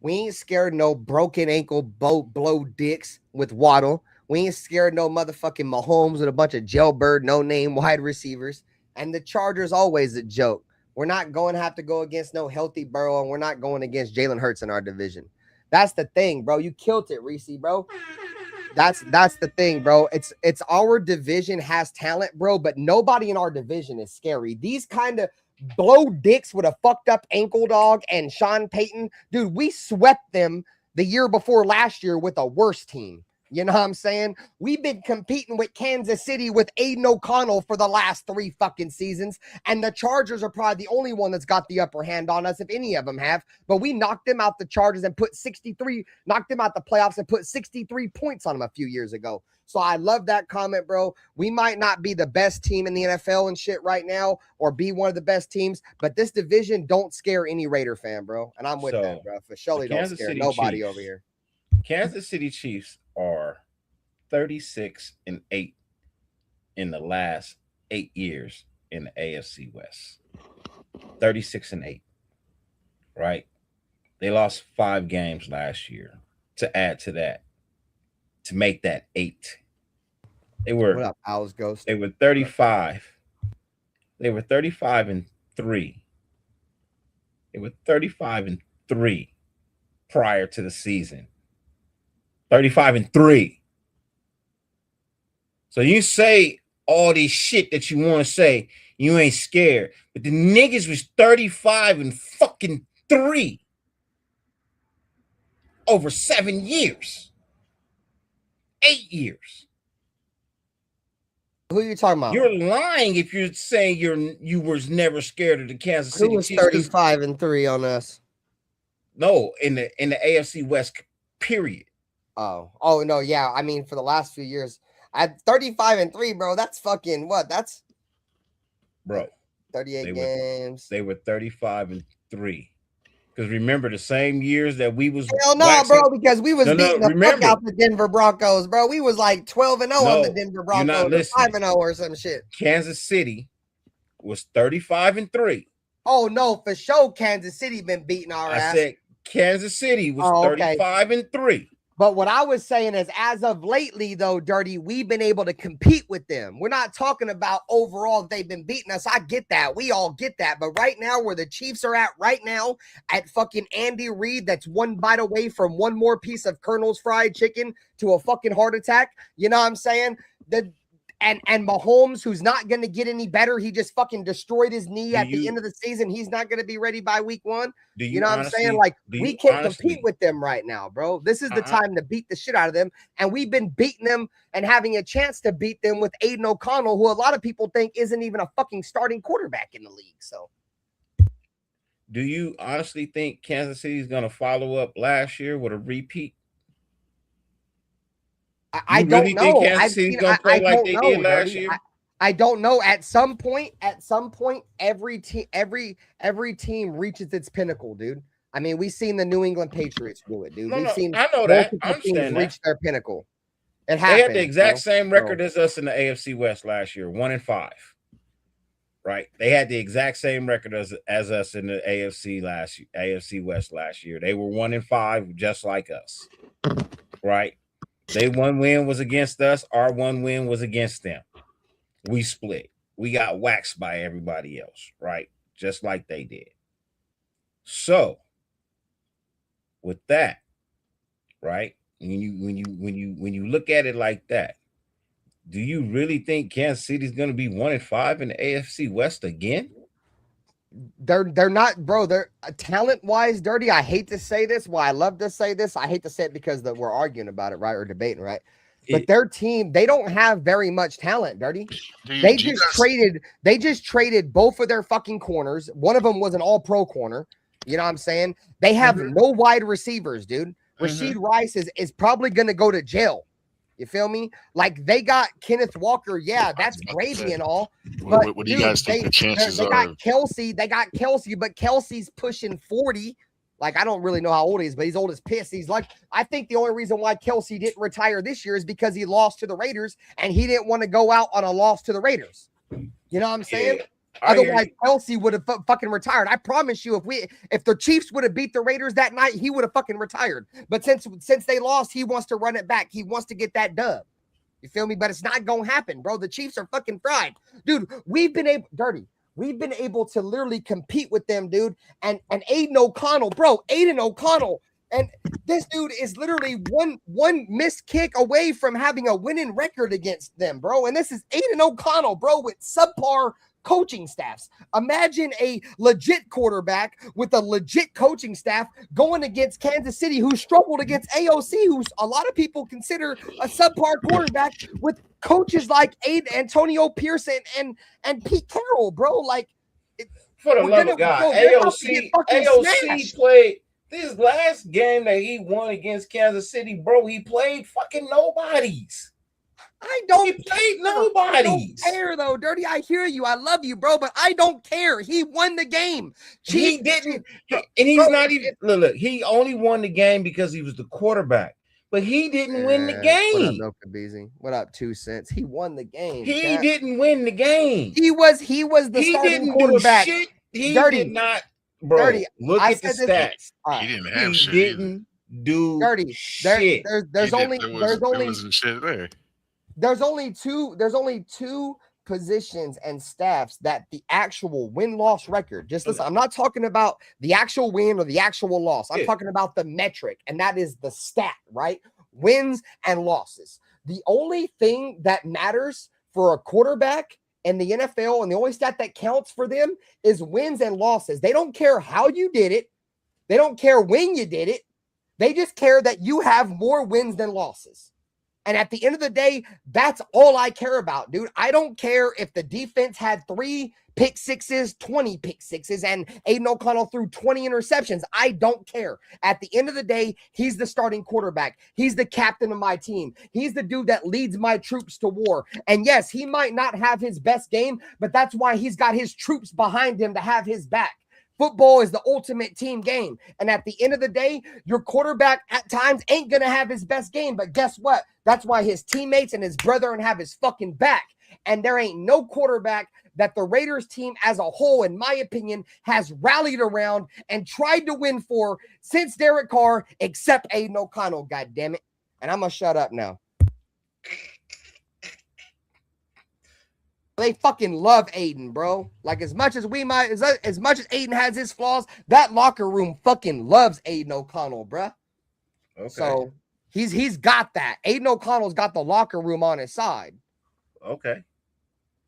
We ain't scared no broken ankle blow dicks with Waddle. We ain't scared no motherfucking Mahomes with a bunch of jailbird no name wide receivers. And the Chargers always a joke. We're not going to have to go against no healthy Burrow, and we're not going against Jalen Hurts in our division. That's the thing, bro. You killed it, Reese, bro. That's the thing, bro. It's our division has talent, bro, but nobody in our division is scary. These kind of blow dicks with a fucked up ankle dog and Sean Payton, dude, we swept them the year before last year with a worse team. You know what I'm saying? We've been competing with Kansas City with Aiden O'Connell for the last 3 fucking seasons, and the Chargers are probably the only one that's got the upper hand on us, if any of them have. But we knocked them out the Chargers and knocked them out the playoffs and put 63 points on them a few years ago. So I love that comment, bro. We might not be the best team in the NFL and shit right now, or be one of the best teams, but this division don't scare any Raider fan, bro. And I'm with that, bro. For surely don't scare nobody Chiefs, over here. Kansas City Chiefs are 36-8 in the last 8 years in the AFC West. 36-8, right? They lost 5 games last year. To add to that, to make that 8, they were what up, Owls Ghost? They were 35. They were 35-3. They were 35-3 prior to the season. 35-3. So you say all this shit that you want to say, you ain't scared. But the niggas was 35-3 over 7 years. 8 years. Who are you talking about? You're lying if you're saying you was never scared of the Kansas City Chiefs. Chiefs. 35-3 on us. No, in the AFC West, period. Oh no, yeah. I mean, for the last few years, at 35-3, bro. That's fucking what? That's 38 games. They were 35-3. Because remember the same years that we was hell no, bro, because we was beating the fuck out the Denver Broncos, bro. We was like 12-0 on the Denver Broncos, 5-0 or some shit. Kansas City was 35-3. Oh no, for sure, Kansas City been beating our ass. I said Kansas City was 35-3. But what I was saying is, as of lately, though, Dirty, we've been able to compete with them. We're not talking about overall they've been beating us. I get that. We all get that. But right now, where the Chiefs are at right now, at fucking Andy Reid, that's one bite away from one more piece of Colonel's fried chicken to a fucking heart attack. You know what I'm saying? And Mahomes, who's not going to get any better. He just fucking destroyed his knee at the end of the season. He's not going to be ready by week 1. You know what I'm saying? Like, we can't compete with them right now, bro. This is the time to beat the shit out of them. And we've been beating them and having a chance to beat them with Aiden O'Connell, who a lot of people think isn't even a fucking starting quarterback in the league. So, do you honestly think Kansas City is going to follow up last year with a repeat? I don't know. I don't know. At some point, every team reaches its pinnacle, dude. I mean, we've seen the New England Patriots do it, dude. We've seen I know that. I teams understand reach their pinnacle. It happened. They had the exact same record as us in the AFC West last year, 1-5. Right? They had the exact same record as us in the AFC West last year. They were 1-5, just like us. Right? They one win was against us. Our one win was against them. We split. We got waxed by everybody else, right? Just like they did. So, with that, right? When you look at it like that, do you really think Kansas City is going to be 1-5 in the AFC West again? they're not, bro. They're talent wise, Dirty. I hate to say this. Well, I love to say this. I hate to say it because we're arguing about it, right, or debating, right? But their team, they don't have very much talent, Dirty. They just traded both of their fucking corners. One of them was an all-pro corner. You know what I'm saying? They have no wide receivers, dude. Rasheed Rice is probably gonna go to jail. You feel me? Like they got Kenneth Walker. Yeah, that's gravy and all. But what do you guys think the chances they are? got Kelsey. They got Kelsey, but Kelsey's pushing 40. Like, I don't really know how old he is, but he's old as piss. He's like, I think the only reason why Kelsey didn't retire this year is because he lost to the Raiders and he didn't want to go out on a loss to the Raiders. You know what I'm saying? Yeah, otherwise, Kelsey would have fucking retired. I promise you, if the Chiefs would have beat the Raiders that night, he would have fucking retired. But since they lost, he wants to run it back. He wants to get that dub. You feel me? But it's not gonna happen, bro. The Chiefs are fucking fried, dude. We've been able to literally compete with them, dude. And Aiden O'Connell, bro, and this dude is literally one missed kick away from having a winning record against them, bro. And this is Aiden O'Connell, bro, with subpar coaching staffs. Imagine a legit quarterback with a legit coaching staff going against Kansas City, who struggled against AOC, who's a lot of people consider a subpar quarterback, with coaches like Antonio Pearson and Pete Carroll, bro. Like, for the love of God, AOC played this last game that he won against Kansas City, bro. He played fucking nobodies. He played nobody. I don't care though, Dirty. I hear you. I love you, bro, but I don't care. He won the game. He didn't, and he's not even. Look, he only won the game because he was the quarterback, but he didn't win the game. What up, Kabizi? What up, 2 cents? He won the game. He didn't win the game. He was the starting quarterback. Do shit. He Dirty. did not, bro. Dirty. Look at the stats. He didn't have shit. Didn't do Dirty. Shit. There's only shit there. There's only two positions and staffs that the actual win-loss record. Just listen, I'm not talking about the actual win or the actual loss. I'm talking about the metric, and that is the stat, right? Wins and losses. The only thing that matters for a quarterback in the NFL, and the only stat that counts for them, is wins and losses. They don't care how you did it. They don't care when you did it. They just care that you have more wins than losses. And at the end of the day, that's all I care about, dude. I don't care if the defense had 3 pick sixes, 20 pick sixes, and Aiden O'Connell threw 20 interceptions. I don't care. At the end of the day, he's the starting quarterback. He's the captain of my team. He's the dude that leads my troops to war. And yes, he might not have his best game, but that's why he's got his troops behind him to have his back. Football is the ultimate team game. And at the end of the day, your quarterback at times ain't going to have his best game. But guess what? That's why his teammates and his brethren have his fucking back. And there ain't no quarterback that the Raiders team as a whole, in my opinion, has rallied around and tried to win for since Derek Carr, except Aiden O'Connell, goddammit. And I'm going to shut up now. They fucking love Aiden, bro. Like, as much as Aiden has his flaws, that locker room fucking loves Aiden O'Connell, bro. Okay. So he's got that. Aiden O'Connell's got the locker room on his side. Okay.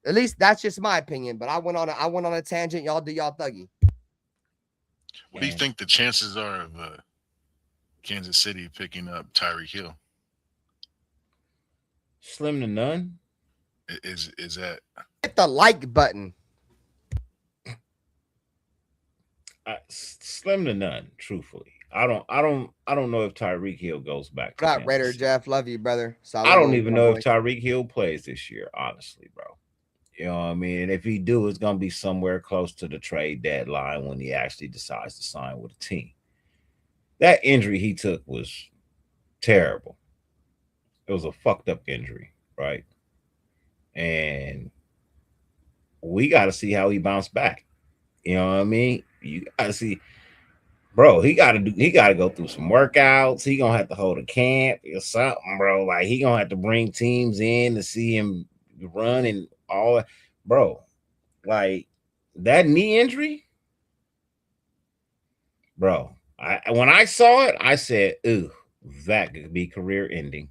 At least that's just my opinion. But I went on a tangent. Y'all do y'all thuggy. What do you think the chances are of Kansas City picking up Tyreek Hill? Slim to none. Is that? Hit the like button. Slim to none. Truthfully, I don't know if Tyreek Hill goes back. Got Raider Jeff, love you, brother. Solid. I don't even know if Tyreek Hill plays this year. Honestly, bro. You know what I mean? And if he do, it's gonna be somewhere close to the trade deadline when he actually decides to sign with a team. That injury he took was terrible. It was a fucked up injury, right? And we got to see how he bounced back. You know what I mean? You got to see, bro. He got to go through some workouts. He gonna have to hold a camp or something, bro. Like, he gonna have to bring teams in to see him run and all that, bro. Like, that knee injury, bro. When I saw it, I said, "Ooh, that could be career ending."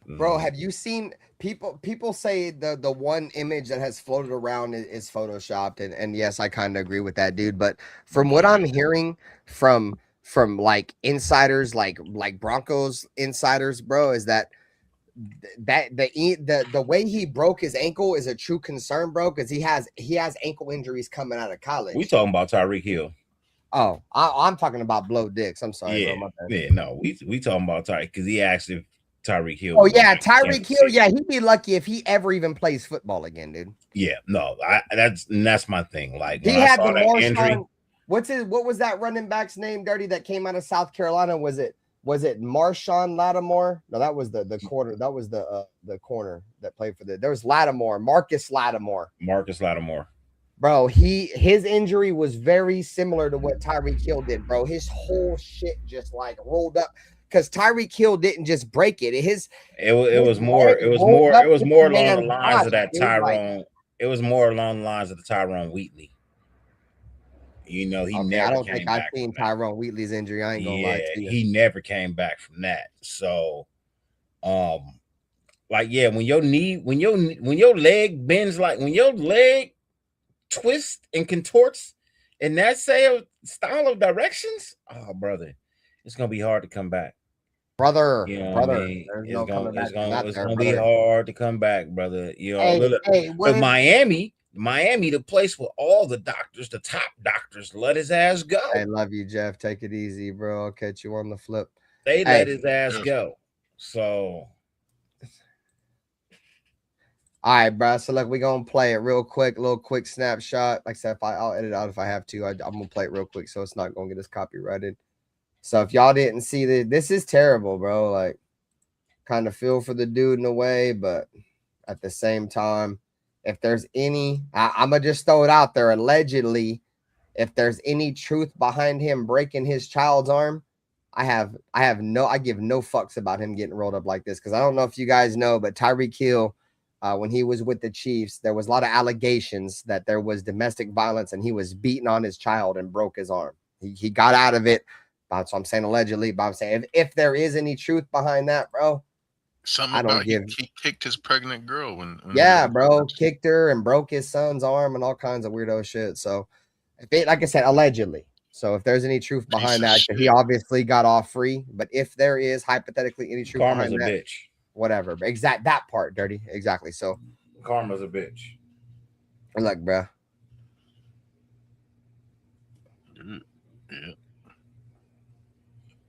Bro, have you seen people say the one image that has floated around is photoshopped, and yes, I kind of agree with that, dude. But from what I'm hearing from like insiders, like Broncos insiders, bro, is that the way he broke his ankle is a true concern, bro, because he has ankle injuries coming out of college. We talking about Tyreek Hill. Oh, I'm talking about blow dicks. I'm sorry, Yeah, bro. My bad. yeah, no, we talking about Tyreek because he actually Tyreek Hill. Oh yeah, Tyreek Hill. Yeah, he'd be lucky if he ever even plays football again, dude. Yeah, no, that's my thing. Like he had the Marshawn. What was that running back's name, Dirty, that came out of South Carolina? Was it Marshawn Lattimore? No, that was the corner. That was the corner that played for there was Lattimore, Marcus Lattimore. Bro, his injury was very similar to what Tyreek Hill did, bro. His whole shit just like rolled up because Tyreek Hill didn't just break it. It was more along the lines of that Tyrone. It was more along the lines of the Tyrone Wheatley. You know, I don't think I've seen Tyrone Wheatley's injury. I ain't gonna lie to you. He never came back from that. So, like, yeah, when your leg bends, like when your leg twists and contorts in that same style of directions, oh, brother, it's gonna be hard to come back. Brother, it's gonna be hard to come back, brother. You know, but Miami, the place with all the doctors, the top doctors, let his ass go. I love you, Jeff. Take it easy, bro. I'll catch you on the flip. They let his ass go. So, all right, bro. So look, we're gonna play it real quick, little quick snapshot. Like I said, I'll edit out if I have to. I'm gonna play it real quick, so it's not gonna get us copyrighted. So if y'all didn't see this is terrible, bro. Like, kind of feel for the dude in a way, but at the same time, if there's any, I'm gonna just throw it out there. Allegedly, if there's any truth behind him breaking his child's arm, I give no fucks about him getting rolled up like this. Because I don't know if you guys know, but Tyreek Hill, when he was with the Chiefs, there was a lot of allegations that there was domestic violence and he was beating on his child and broke his arm. He got out of it. So I'm saying allegedly, but I'm saying if there is any truth behind that, bro, something about he kicked his pregnant girl when yeah, bro, kicked her and broke his son's arm and all kinds of weirdo shit. So like I said, allegedly. So if there's any truth behind that, he obviously got off free. But if there is hypothetically any truth behind that, bitch. Whatever. That part, Dirty. Exactly. So karma's a bitch. Look, bro. Yeah.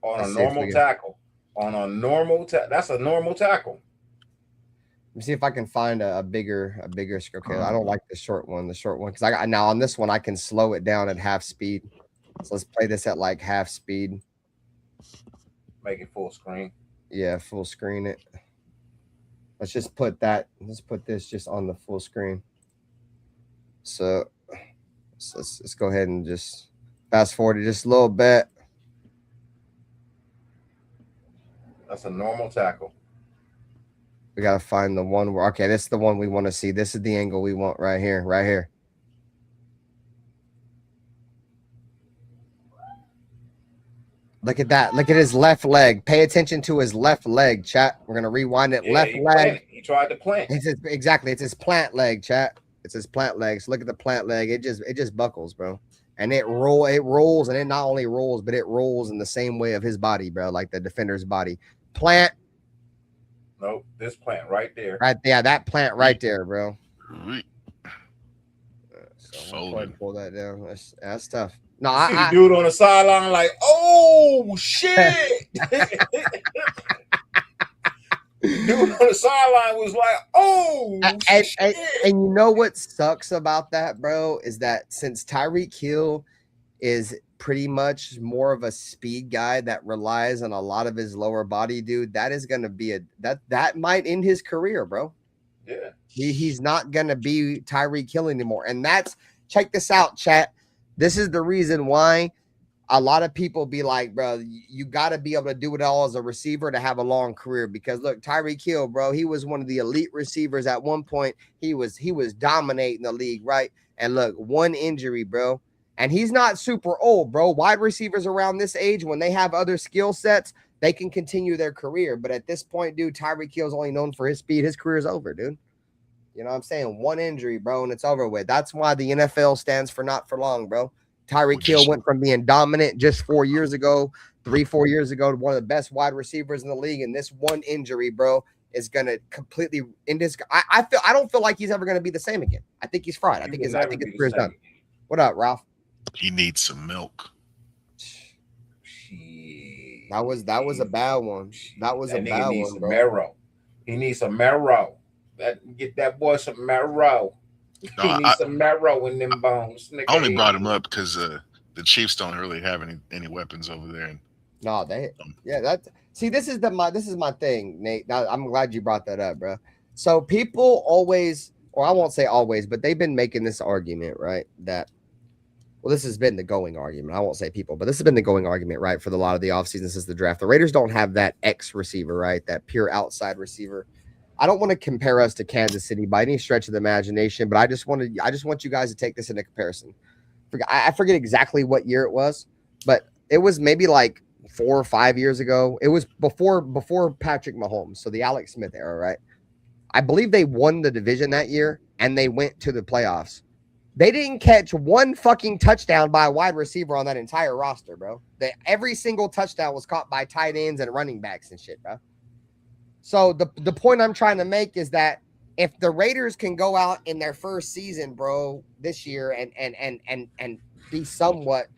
On a normal tackle. That's a normal tackle. Let me see if I can find a bigger screen. Okay, I don't like the short one. Because I got now on this one I can slow it down at half speed. So let's play this at like half speed. Make it full screen. Yeah, full screen it. Let's just put that. Let's put this just on the full screen. So let's go ahead and just fast forward it just a little bit. That's a normal tackle. We gotta find the one where this is the one we want to see. This is the angle we want right here, right here. Look at that. Look at his left leg. Pay attention to his left leg, chat. We're gonna rewind it. Left leg. He tried to plant. Exactly. It's his plant leg, chat. It's his plant leg. So look at the plant leg. It just buckles, bro. And it rolls, and it not only rolls, but it rolls in the same way of his body, bro, like the defender's body. Plant. Nope, this plant right there. Right, yeah, that plant right there, bro. So pull that down. That's tough. No, I dude on the sideline like, oh shit. Dude on the sideline was like, oh shit. And you know what sucks about that, bro, is that since Tyreek Hill is pretty much more of a speed guy that relies on a lot of his lower body, dude, that is going to be that might end his career, bro. Yeah. He's not going to be Tyreek Hill anymore. And check this out, chat. This is the reason why a lot of people be like, bro, you got to be able to do it all as a receiver to have a long career. Because look, Tyreek Hill, bro, he was one of the elite receivers at one point. He was dominating the league, right? And look, one injury, bro. And he's not super old, bro. Wide receivers around this age, when they have other skill sets, they can continue their career. But at this point, dude, Tyreek Hill's only known for his speed. His career's over, dude. You know what I'm saying? One injury, bro, and it's over with. That's why the NFL stands for not for long, bro. Tyreek Hill went from being dominant just 4 years ago, 3-4 years ago, to one of the best wide receivers in the league. And this one injury, bro, is gonna completely end his. I don't feel like he's ever gonna be the same again. I think he's fried. I think his career's done. What up, Ralph? He needs some milk. That was a bad one. That was a bad one, bro. Marrow. He needs some marrow. Get that boy some marrow. He needs some marrow in them bones. I only brought him up because the Chiefs don't really have any weapons over there. No, this is my thing, Nate. Now, I'm glad you brought that up, bro. So people always, or I won't say always, but they've been making this argument, right? That, well, this has been the going argument. I won't say people, but this has been the going argument, right? For a lot of the offseason since the draft. The Raiders don't have that X receiver, right? That pure outside receiver. I don't want to compare us to Kansas City by any stretch of the imagination, but I just want you guys to take this into comparison. I forget exactly what year it was, but it was maybe like 4 or 5 years ago. It was before Patrick Mahomes, so the Alex Smith era, right? I believe they won the division that year and they went to the playoffs. They didn't catch one fucking touchdown by a wide receiver on that entire roster, bro. Every single touchdown was caught by tight ends and running backs and shit, bro. So the point I'm trying to make is that if the Raiders can go out in their first season, bro, this year and be somewhat,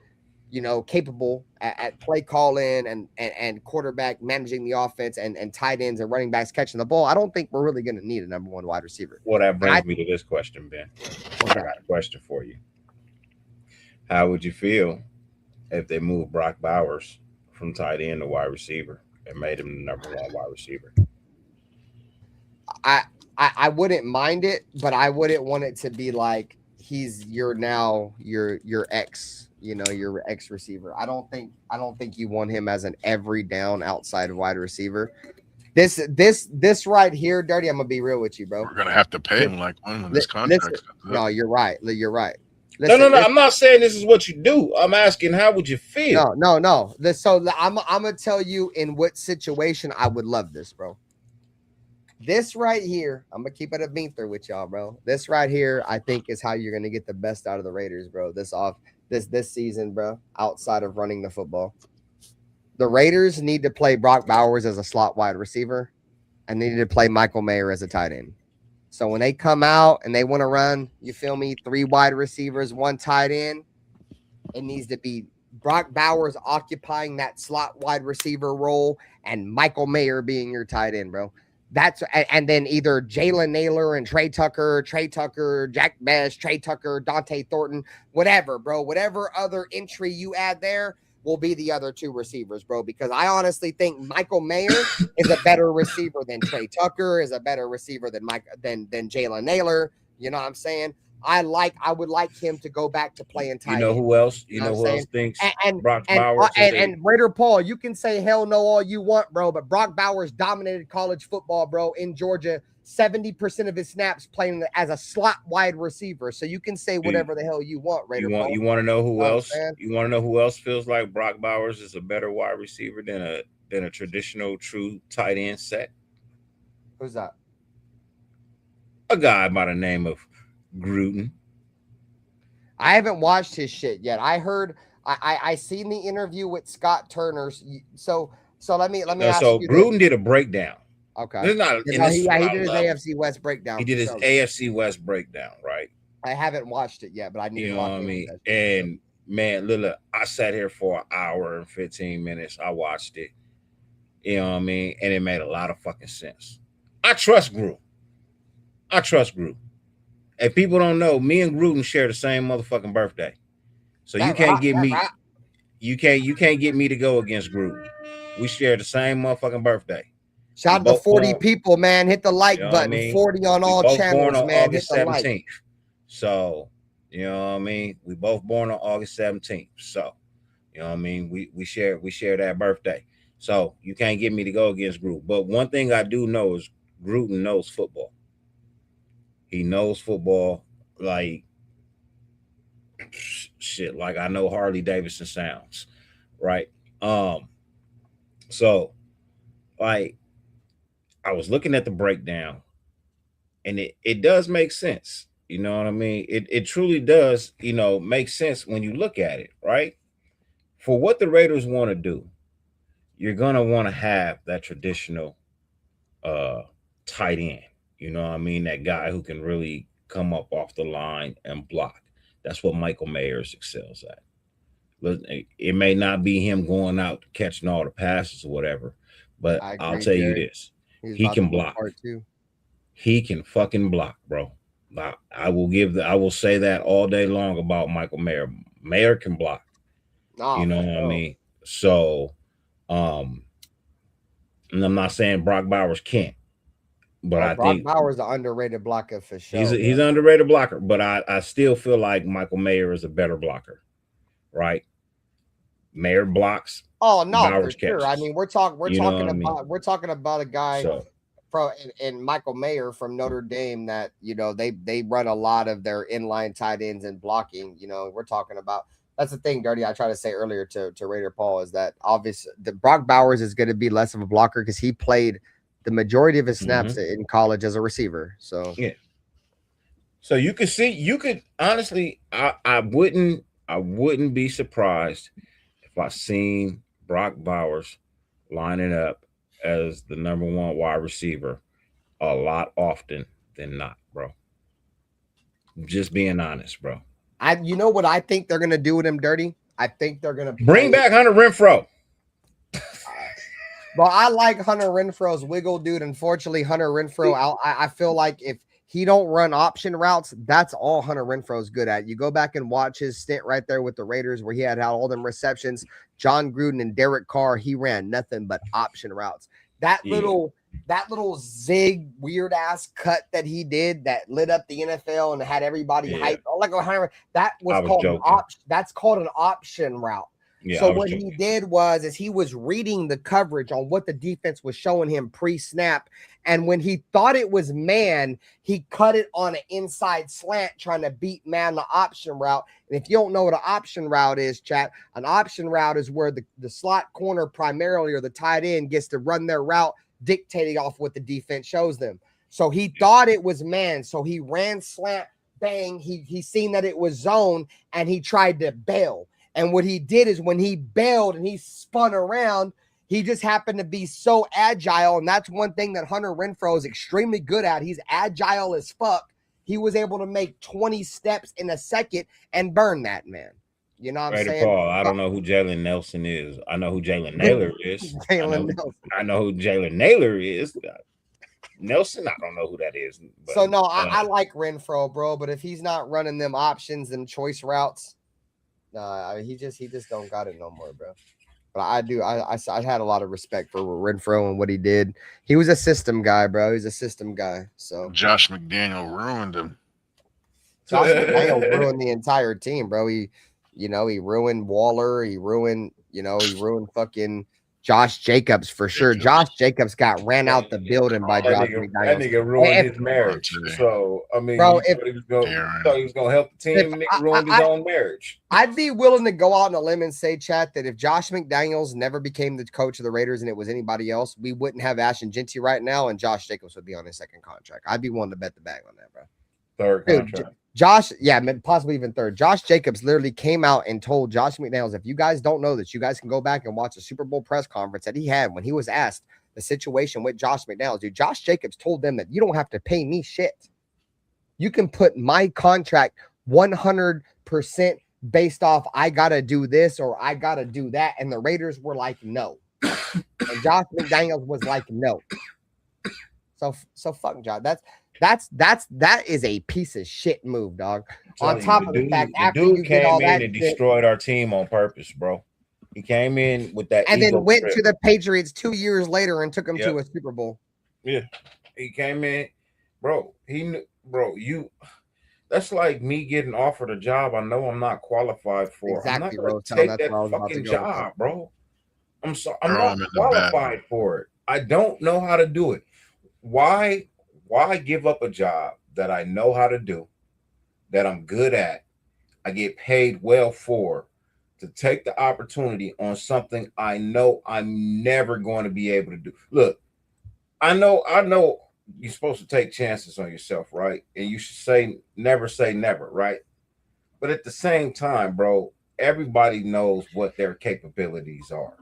capable at play calling and quarterback managing the offense and tight ends and running backs catching the ball, I don't think we're really going to need a number one wide receiver. Well, that brings me to this question, Ben. I got a question for you. How would you feel if they moved Brock Bowers from tight end to wide receiver and made him the number one wide receiver? I wouldn't mind it, but I wouldn't want it to be like your ex, your ex receiver. I don't think you want him as an every down outside wide receiver. This right here, Dirty, I'm gonna be real with you, bro. We're gonna have to pay him like one of his contracts. No, you're right. You're right. No. I'm not saying this is what you do. I'm asking, how would you feel? No. So I'm gonna tell you in what situation I would love this, bro. This right here, I'm gonna keep it a beather with y'all, bro. This right here, I think, is how you're gonna get the best out of the Raiders, bro. This season, bro. Outside of running the football, the Raiders need to play Brock Bowers as a slot wide receiver, and they need to play Michael Mayer as a tight end. So when they come out and they want to run, you feel me, 3 wide receivers, 1 tight end, it needs to be Brock Bowers occupying that slot wide receiver role and Michael Mayer being your tight end, bro. And then either Jalen Naylor and Trey Tucker, Jack Best, Trey Tucker, Dante Thornton, whatever, bro. Whatever other entry you add there will be the other 2 receivers, bro. Because I honestly think Michael Mayer is a better receiver than Trey Tucker, is a better receiver than Jalen Naylor. You know what I'm saying? I would like him to go back to playing tight end. Who else? Who else thinks Brock Bowers and Raider Paul, you can say hell no all you want, bro, but Brock Bowers dominated college football, bro, in Georgia. 70% of his snaps playing as a slot wide receiver. So you can say whatever the hell you want, Raider Paul. You want to know who else? You want to know who else feels like Brock Bowers is a better wide receiver than a traditional true tight end set? Who's that? A guy by the name of Gruden. I haven't watched his shit yet. I heard I seen the interview with Scott Turner. So let me ask you. Gruden did a breakdown. Okay. He did his AFC West breakdown. He did his AFC West breakdown, right? I haven't watched it yet, but I need to watch it. You know what I mean? And man, Lila, I sat here for an hour and 15 minutes. I watched it. You know what I mean? And it made a lot of fucking sense. I trust Gruden. If people don't know, me and Gruden share the same motherfucking birthday. So you can't get me. You can't get me to go against Gruden. We share the same motherfucking birthday. Shout out to 40 people, man. Hit the like button. 40 on all channels, man. August 17th. So, you know what I mean? We both born on August 17th. So, you know what I mean? We share that birthday. So you can't get me to go against Gruden. But one thing I do know is Gruden knows football. He knows football like shit, like I know Harley Davidson sounds, right? So, like, I was looking at the breakdown, and it does make sense. You know what I mean? It truly does, make sense when you look at it, right? For what the Raiders want to do, you're gonna want to have that traditional tight end. You know what I mean? That guy who can really come up off the line and block. That's what Michael Mayers excels at. It may not be him going out catching all the passes or whatever, but I I'll agree, tell you Jared. this: He's he about to can be block. part two. He can fucking block, bro. I will say that all day long about Michael Mayer. Mayer can block. Nah, You know for what I sure. mean? So, and I'm not saying Brock Bowers can't, but I Brock think Bowers is an underrated blocker for sure. he's an underrated blocker. But I still feel like Michael Mayer is a better blocker, right? Mayer blocks. Oh no, Bowers for sure. I catches. mean, we're talking mean? about a guy So from and Michael Mayer from Notre Dame that they run a lot of their inline tight ends and blocking. We're talking about that's the thing, Dirty. I tried to say earlier to Raider Paul is that obviously the Brock Bowers is going to be less of a blocker because he played the majority of his snaps in college as a receiver. So yeah. So you could honestly, I wouldn't be surprised if I seen Brock Bowers lining up as the number one wide receiver a lot often than not, bro. Just being honest, bro. you know what I think they're gonna do with him, Dirty? I think they're gonna Bring back Hunter Renfrow. Well, I like Hunter Renfro's wiggle, dude. Unfortunately, Hunter Renfro, I feel like if he don't run option routes, that's all Hunter Renfro's good at. You go back and watch his stint right there with the Raiders where he had all them receptions. John Gruden and Derek Carr, he ran nothing but option routes. That little zig weird ass cut that he did that lit up the NFL and had everybody hyped. Like Hunter, that was called an option. That's called an option route. Yeah, so what he did was he was reading the coverage on what the defense was showing him pre-snap. And when he thought it was man, he cut it on an inside slant trying to beat man the option route. And if you don't know what an option route is, chat, an option route is where the slot corner primarily or the tight end gets to run their route dictating off what the defense shows them. So he thought it was man. So he ran slant, bang. He seen that it was zone and he tried to bail. And what he did is when he bailed and he spun around, he just happened to be so agile. And that's one thing that Hunter Renfrow is extremely good at. He's agile as fuck. He was able to make 20 steps in a second and burn that man. You know what I'm saying? Paul, I don't know who Jalen Nelson is. I know who Jalen Naylor is. I know who Jalen Naylor is. Nelson, I don't know who that is. But, so, no, I like Renfrow, bro. But if he's not running them options and choice routes, he just don't got it no more, bro. But I do. I had a lot of respect for Renfrow and what he did. He was a system guy, bro. He's a system guy. So Josh McDaniel ruined him. Josh McDaniel ruined the entire team, bro. He ruined Waller. He ruined fucking Josh Jacobs for sure. Josh Jacobs got ran out the building by Josh McDaniels. That nigga ruined his marriage. So I mean, bro, thought he was gonna help the team, and nigga ruined his own marriage. I'd be willing to go out on a limb and say, chat, that if Josh McDaniels never became the coach of the Raiders and it was anybody else, we wouldn't have Ashton Genty right now, and Josh Jacobs would be on his second contract. I'd be willing to bet the bag on that, bro. Third contract. Josh, possibly even third. Josh Jacobs literally came out and told Josh McDaniels, if you guys don't know this, you guys can go back and watch the Super Bowl press conference that he had when he was asked the situation with Josh McDaniels. Dude, Josh Jacobs told them that you don't have to pay me shit. You can put my contract 100% based off I got to do this or I got to do that. And the Raiders were like, no. And Josh McDaniels was like, no. So fuck Josh. That is a piece of shit move, dog. On top of the fact, after you did all that, and destroyed our team on purpose, bro. He came in with that, and then went to the Patriots 2 years later and took them to a Super Bowl. Yeah, he came in, bro. That's like me getting offered a job I know I'm not qualified for. Exactly, I'm not gonna take that fucking job, bro. I'm sorry, I'm not qualified for it. I don't know how to do it. Why give up a job that I know how to do, that I'm good at, I get paid well for, to take the opportunity on something I know I'm never going to be able to do. Look, I know you're supposed to take chances on yourself, right? And you should say never, right? But at the same time, bro, everybody knows what their capabilities are,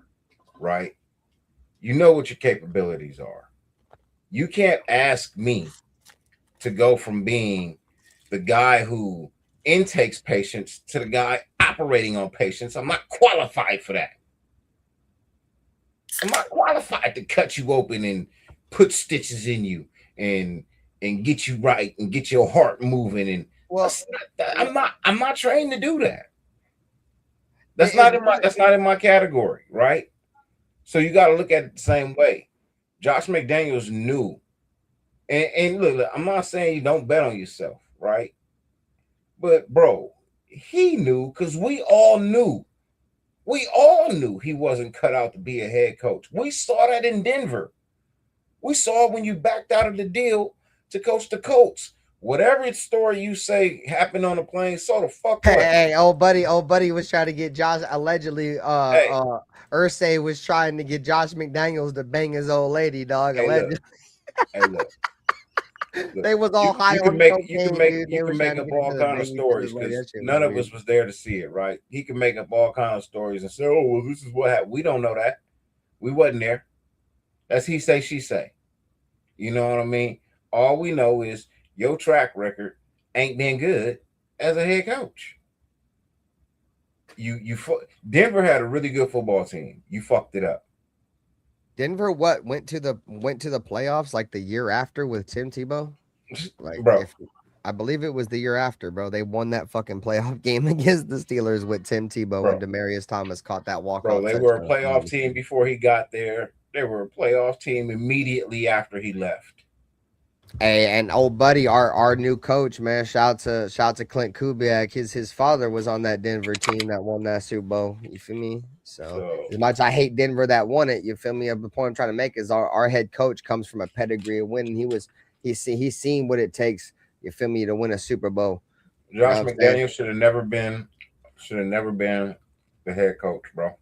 right? You know what your capabilities are. You can't ask me to go from being the guy who intakes patients to the guy operating on patients. I'm not qualified for that. I'm not qualified to cut you open and put stitches in you and get you right and get your heart moving. And well, I'm not trained to do that. That's not in my category, right? So you got to look at it the same way. Josh McDaniels knew. And look, I'm not saying you don't bet on yourself, right? But bro, he knew because we all knew. We all knew he wasn't cut out to be a head coach. We saw that in Denver. We saw when you backed out of the deal to coach the Colts. Whatever story you say happened on the plane, so the fuck what? Hey, old buddy was trying to get Josh allegedly. Irsay was trying to get Josh McDaniels to bang his old lady, dog. Hey, allegedly. Look, they was all high you on can make cocaine, you can make up all kind of stories because none of us was there to see it, right? He can make up all kind of stories and say, "Oh, well, this is what happened." We don't know that. We wasn't there. That's he say, she say. You know what I mean? All we know is your track record ain't been good as a head coach. Denver had a really good football team. You fucked it up. Denver went to the playoffs like the year after with Tim Tebow? Like, bro, I believe it was the year after, bro. They won that fucking playoff game against the Steelers with Tim Tebow bro. and Demaryius Thomas caught that walk-off. Bro, they were a playoff team before he got there. They were a playoff team immediately after he left. Hey, and old buddy, our new coach, man. Shout to Clint Kubiak. His father was on that Denver team that won that Super Bowl. You feel me? So as much as I hate Denver that won it, you feel me? The point I'm trying to make is our head coach comes from a pedigree of winning. He's seen what it takes, you feel me, to win a Super Bowl. Josh McDaniels should have never been the head coach, bro.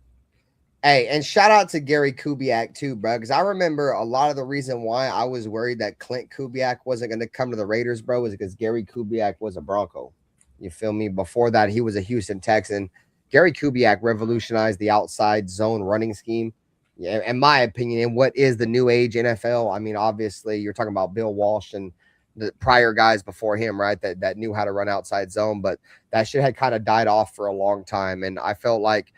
Hey, and shout out to Gary Kubiak too, bro, because I remember a lot of the reason why I was worried that Clint Kubiak wasn't going to come to the Raiders, bro, was because Gary Kubiak was a Bronco. You feel me? Before that, he was a Houston Texan. Gary Kubiak revolutionized the outside zone running scheme, in my opinion, in what is the new age NFL. I mean, obviously, you're talking about Bill Walsh and the prior guys before him, right, that knew how to run outside zone, but that shit had kind of died off for a long time, and I felt like,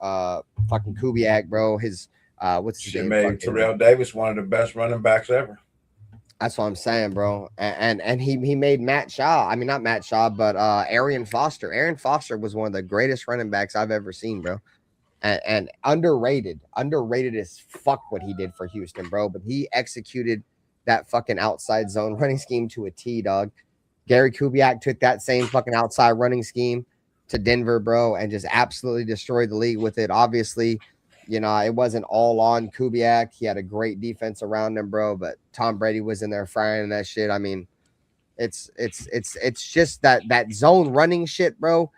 fucking Kubiak, bro. His what's his name? Made Terrell Davis one of the best running backs ever. That's what I'm saying, bro. And he made Matt Shaw. I mean, not Matt Shaw, but Arian Foster. Arian Foster was one of the greatest running backs I've ever seen, bro. And underrated as fuck what he did for Houston, bro. But he executed that fucking outside zone running scheme to a T, dog. Gary Kubiak took that same fucking outside running scheme to Denver, bro, and just absolutely destroyed the league with it. Obviously, it wasn't all on Kubiak. He had a great defense around him, bro, but Tom Brady was in there firing that shit. I mean, it's just that zone running shit, bro,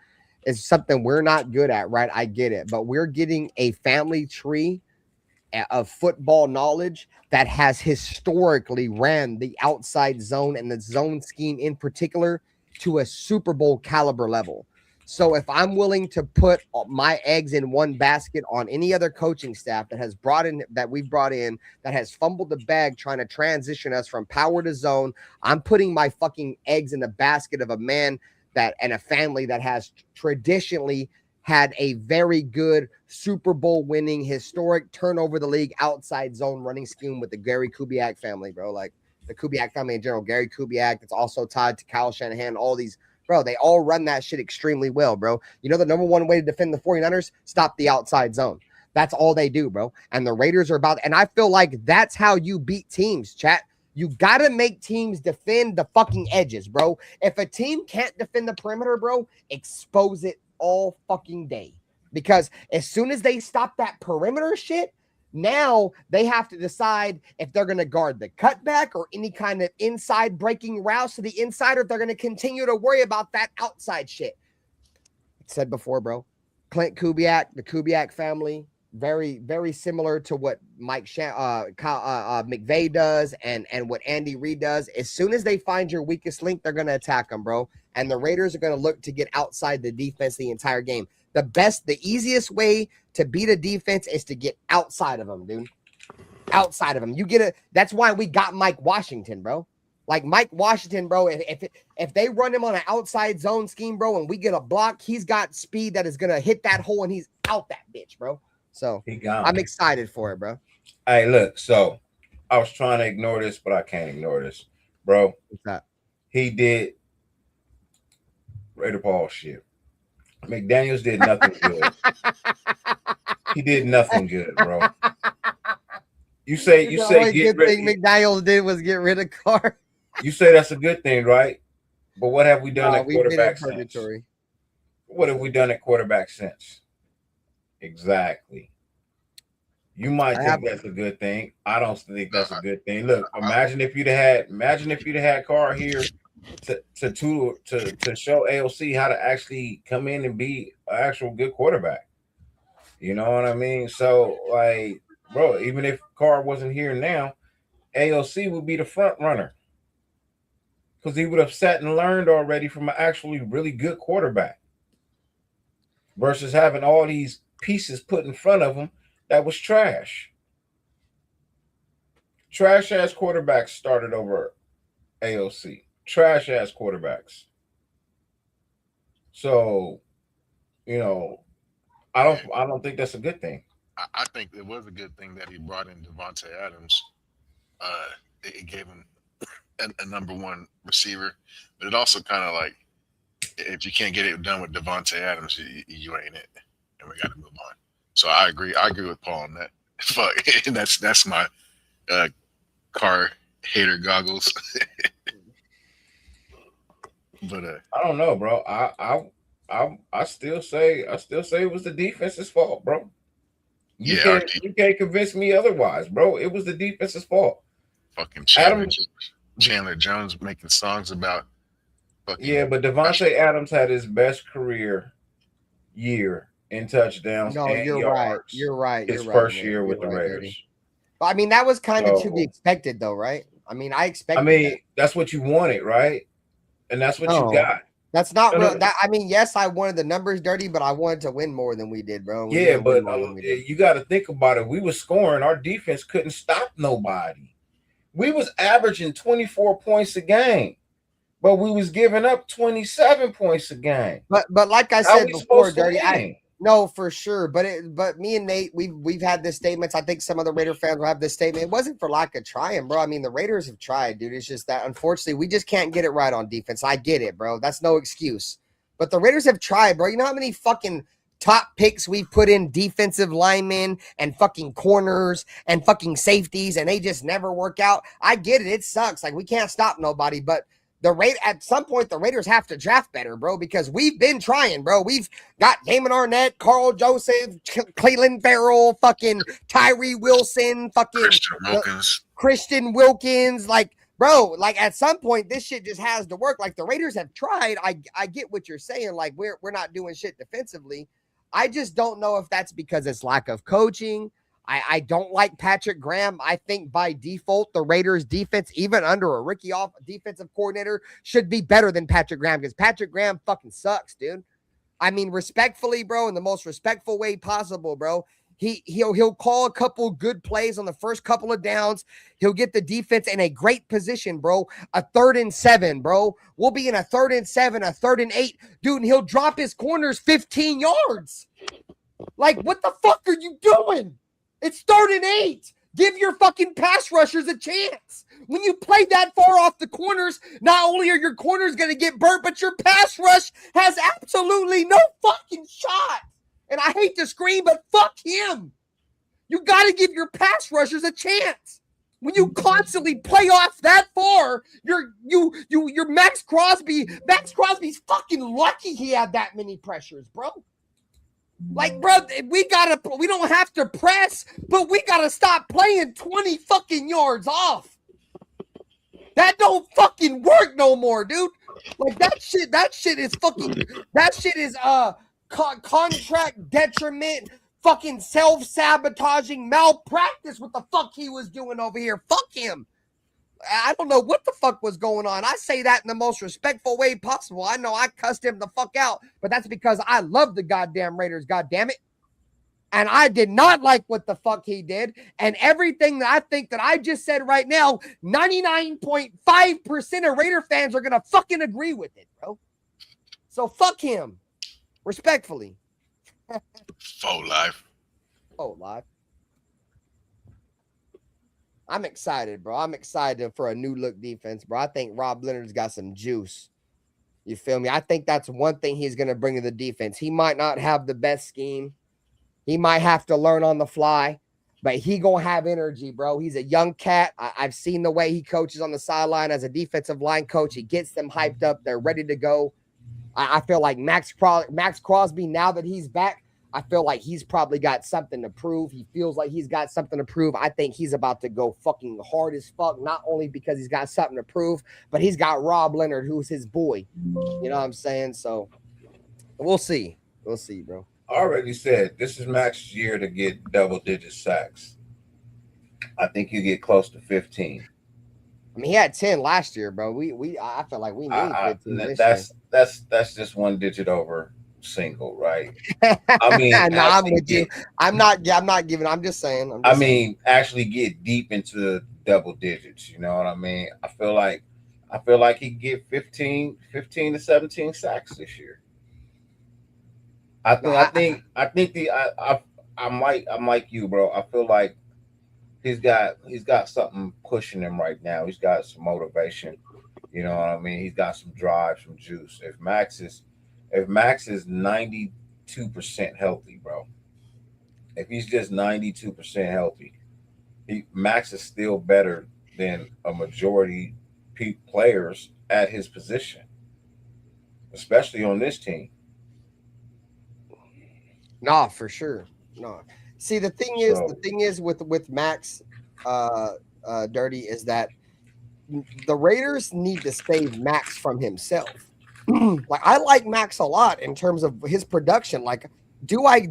is something we're not good at, right? I get it, but we're getting a family tree of football knowledge that has historically ran the outside zone and the zone scheme in particular to a Super Bowl caliber level. So if I'm willing to put my eggs in one basket on any other coaching staff that we've brought in that has fumbled the bag trying to transition us from power to zone, I'm putting my fucking eggs in the basket of a man and a family that has traditionally had a very good Super Bowl winning historic turnover the league outside zone running scheme with the Gary Kubiak family, bro. Like the Kubiak family in general, Gary Kubiak, that's also tied to Kyle Shanahan, all these. Bro, they all run that shit extremely well, bro. The number one way to defend the 49ers, stop the outside zone. That's all they do, bro. And the Raiders are about, and I feel like that's how you beat teams, chat. You got to make teams defend the fucking edges, bro. If a team can't defend the perimeter, bro, expose it all fucking day. Because as soon as they stop that perimeter shit, now they have to decide if they're going to guard the cutback or any kind of inside breaking routes to the inside, or if they're going to continue to worry about that outside shit. said before, bro. Clint Kubiak, the Kubiak family, very, very similar to what McVay does and what Andy Reid does. As soon as they find your weakest link, they're going to attack them, bro. And the Raiders are going to look to get outside the defense the entire game. The easiest way to beat a defense is to get outside of them, dude. Outside of them. That's why we got Mike Washington, bro. Like Mike Washington, bro, if they run him on an outside zone scheme, bro, and we get a block, he's got speed that is going to hit that hole and he's out that bitch, bro. So I'm excited for it, bro. Hey, look, so I was trying to ignore this, but I can't ignore this, bro. What's that? He did Raider Paul shit. McDaniels did nothing good. He did nothing good, bro. You say good thing McDaniels did was get rid of Carr. You say that's a good thing, right? But what have we done at quarterback since? What have we done at quarterback since? Exactly. You might think that's a good thing. I don't think that's a good thing. Look, imagine if you'd have had Carr here to show AOC how to actually come in and be an actual good quarterback. You know what I mean? So, like, bro, even if Carr wasn't here now, AOC would be the front runner because he would have sat and learned already from an actually really good quarterback versus having all these pieces put in front of him that was trash. Trash ass quarterbacks started over AOC. Trash ass quarterbacks. So, you know, I don't think that's a good thing. I think it was a good thing that he brought in Devontae Adams. It gave him a number one receiver, but it also kind of like, if you can't get it done with Devontae Adams, you ain't it, and we got to move on. So I agree with Paul on that. Fuck, that's my car hater goggles. But I don't know, bro. I still say it was the defense's fault, bro. You can't convince me otherwise, bro. It was the defense's fault. Fucking Chandler Jones making songs about fucking but Devontae Adams had his best career year in touchdowns. No, and you're yards. right. His first year with the Raiders. But I mean, that was kind of to be expected, though, right? I mean, that's what you wanted, right? And that's what you got. That's not real. I mean, yes, I wanted the numbers dirty, but I wanted to win more than we did, bro. But you got to think about it. We were scoring. Our defense couldn't stop nobody. We was averaging 24 points a game, but we was giving up 27 points a game. But like I said before, dirty. No, for sure. But me and Nate, we've had this statements. I think some other Raider fans will have this statement. It wasn't for lack of trying, bro. I mean, the Raiders have tried, dude. It's just that unfortunately we just can't get it right on defense. I get it, bro. That's no excuse. But the Raiders have tried, bro. You know how many fucking top picks we've put in defensive linemen and fucking corners and fucking safeties, and they just never work out. I get it. It sucks. Like, we can't stop nobody, but at some point, the Raiders have to draft better, bro, because we've been trying, bro. We've got Damon Arnett, Carl Joseph, Cleveland Farrell, fucking Tyree Wilson, fucking Christian Wilkins. Like, bro, like at some point, this shit just has to work. Like, the Raiders have tried. I get what you're saying. Like, we're not doing shit defensively. I just don't know if that's because it's lack of coaching. I don't like Patrick Graham. I think by default, the Raiders defense, even under a rookie defensive coordinator, should be better than Patrick Graham because Patrick Graham fucking sucks, dude. I mean, respectfully, bro, in the most respectful way possible, bro. He'll call a couple good plays on the first couple of downs. He'll get the defense in a great position, bro. A 3rd and 7, bro. We'll be in a 3rd and 7, a 3rd and 8. Dude, and he'll drop his corners 15 yards. Like, what the fuck are you doing? It's 3rd and 8. Give your fucking pass rushers a chance. When you play that far off the corners, not only are your corners going to get burnt, but your pass rush has absolutely no fucking shot. And I hate to scream, but fuck him. You got to give your pass rushers a chance. When you constantly play off that far, you're Max Crosby. Max Crosby's fucking lucky he had that many pressures, bro. Like, bro, we don't have to press, but we gotta stop playing 20 fucking yards off. That don't fucking work no more, dude. Like, that shit is contract detriment, fucking self-sabotaging malpractice. What the fuck he was doing over here? Fuck him. I don't know what the fuck was going on. I say that in the most respectful way possible. I know I cussed him the fuck out, but that's because I love the goddamn Raiders, goddamn it. And I did not like what the fuck he did. And everything that I think that I just said right now, 99.5% of Raider fans are going to fucking agree with it, bro. So fuck him. Respectfully. Faux life. Oh, live. I'm excited, bro. I'm excited for a new look defense, bro. I think Rob Leonard's got some juice. You feel me? I think that's one thing he's going to bring to the defense. He might not have the best scheme. He might have to learn on the fly, but he going to have energy, bro. He's a young cat. I've seen the way he coaches on the sideline as a defensive line coach. He gets them hyped up. They're ready to go. I feel like Max Crosby, now that he's back, I feel like he's probably got something to prove. He feels like he's got something to prove. I think he's about to go fucking hard as fuck, not only because he's got something to prove, but he's got Rob Leonard, who's his boy. You know what I'm saying? So we'll see. We'll see, bro. I already said this is Max's year to get double-digit sacks. I think you get close to 15. I mean, he had 10 last year, bro. I feel like we need 15 this year. That's just one digit over single, right? I mean, no, I'm with you. I'm not giving. I'm just saying. Actually get deep into double digits. You know what I mean? I feel like he could get 15 to 17 sacks this year. I'm like you, bro. I feel like he's got something pushing him right now. He's got some motivation. You know what I mean? He's got some drive, some juice. If Max is 92% healthy, bro. If he's just 92% healthy, Max is still better than a majority players at his position, especially on this team. No, for sure. No. See, the thing is with Max Dirty is that the Raiders need to save Max from himself. Like, I like Max a lot in terms of his production. Like,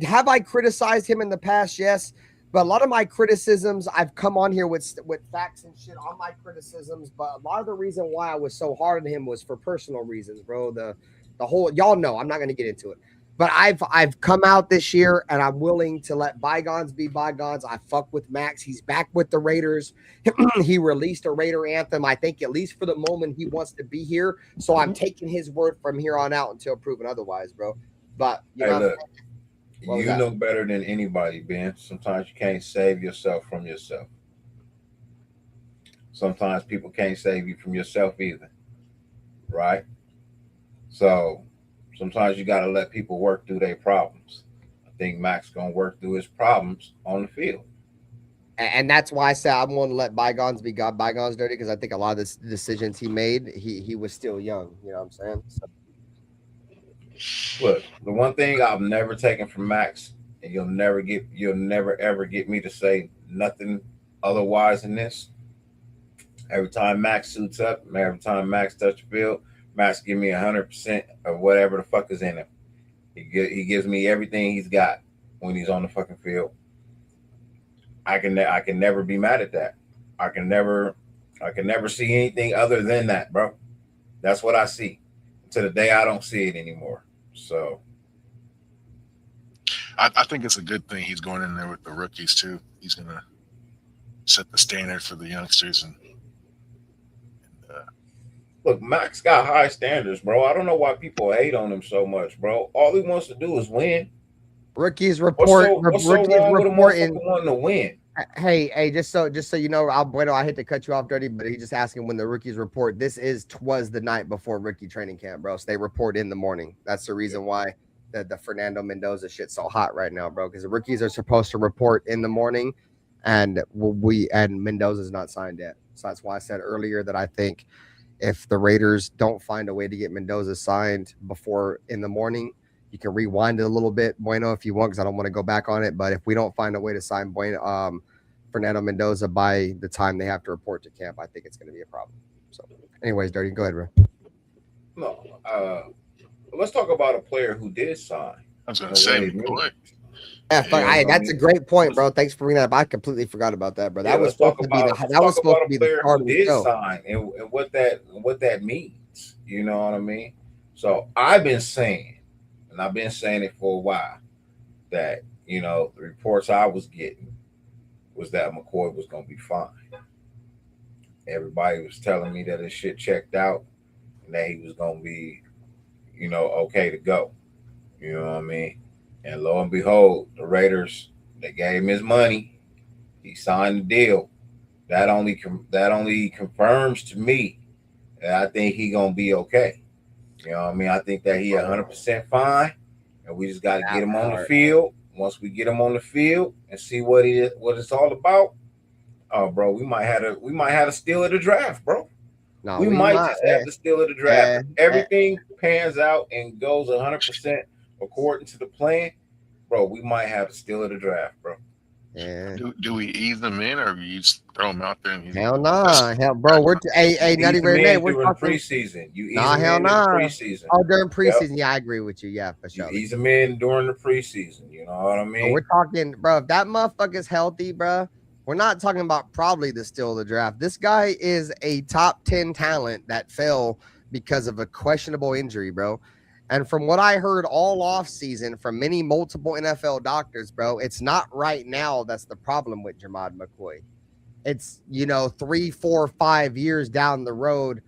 have I criticized him in the past? Yes. But a lot of my criticisms, I've come on here with facts and shit on my criticisms. But a lot of the reason why I was so hard on him was for personal reasons, bro. The whole, y'all know, I'm not going to get into it. But I've come out this year and I'm willing to let bygones be bygones. I fuck with Max. He's back with the Raiders. He released a Raider anthem. I think at least for the moment he wants to be here. So I'm taking his word from here on out until proven otherwise, bro. But you know better than anybody, Ben. Sometimes you can't save yourself from yourself. Sometimes people can't save you from yourself either. Right? So sometimes you got to let people work through their problems. I think Max going to work through his problems on the field. And that's why I said I'm going to let bygones be bygones dirty, because I think a lot of the decisions he made, he was still young. You know what I'm saying? So. Look, the one thing I've never taken from Max, and you'll never ever get me to say nothing otherwise in this. Every time Max suits up, every time Max touch the field, Max give me 100% of whatever the fuck is in him. He gives me everything he's got when he's on the fucking field. I can never be mad at that. I can never see anything other than that, bro. That's what I see. To the day I don't see it anymore. So I think it's a good thing he's going in there with the rookies too. He's gonna set the standard for the youngsters and look, Max got high standards, bro. I don't know why people hate on him so much, bro. All he wants to do is win. Rookies report. What's so wrong with a motherfucker wanting to win? Hey, just so you know, I hate to cut you off, Dirty, but he's just asking when the rookies report. This was the night before rookie training camp, bro. So they report in the morning. That's the reason why the Fernando Mendoza shit's so hot right now, bro. Because the rookies are supposed to report in the morning, and Mendoza's not signed yet. So that's why I said earlier that I think if the Raiders don't find a way to get Mendoza signed before in the morning, you can rewind it a little bit, Bueno, if you want, because I don't want to go back on it. But if we don't find a way to sign Fernando Mendoza by the time they have to report to camp, I think it's going to be a problem. So, anyways, Dirty, go ahead, bro. No, let's talk about a player who did sign. I was going No to say, way, man. McCoy. Yeah, fuck, Yeah, that's a great point, bro. Thanks for bringing that up. I completely forgot about that, bro. Yeah, That was let's talk supposed to be about the a player start who of the did show. sign and what that means. You know what I mean? So I've been saying, and I've been saying it for a while, that the reports I was getting was that McCoy was going to be fine. Everybody was telling me that his shit checked out and that he was going to be, okay to go. You know what I mean? And lo and behold, the Raiders, they gave him his money. He signed the deal. That only confirms to me that I think he gonna be okay. You know what I mean? I think that he 100% fine, and we just got to get him on the field. Once we get him on the field and see what it's all about, oh, bro, we might have a steal of the draft, bro. No, we might just have the steal of the draft. Everything pans out and goes 100% according to the plan, bro. We might have a steal of the draft, bro. Yeah. Do we ease them in, or you just throw them out there? And Hell nah, hell, bro. We're Nutty Renee. We're talking preseason. You ease nah, them hell in nah. in the preseason. Oh, during preseason, yeah, I agree with you. Yeah, for sure. You ease them in during the preseason. You know what I mean? But we're talking, bro. If that motherfucker's healthy, bro, we're not talking about probably the steal of the draft. This guy is a top 10 talent that fell because of a questionable injury, bro. And from what I heard all off season from multiple NFL doctors, bro, it's not right now that's the problem with Jermod McCoy. It's 3, 4, 5 years down the road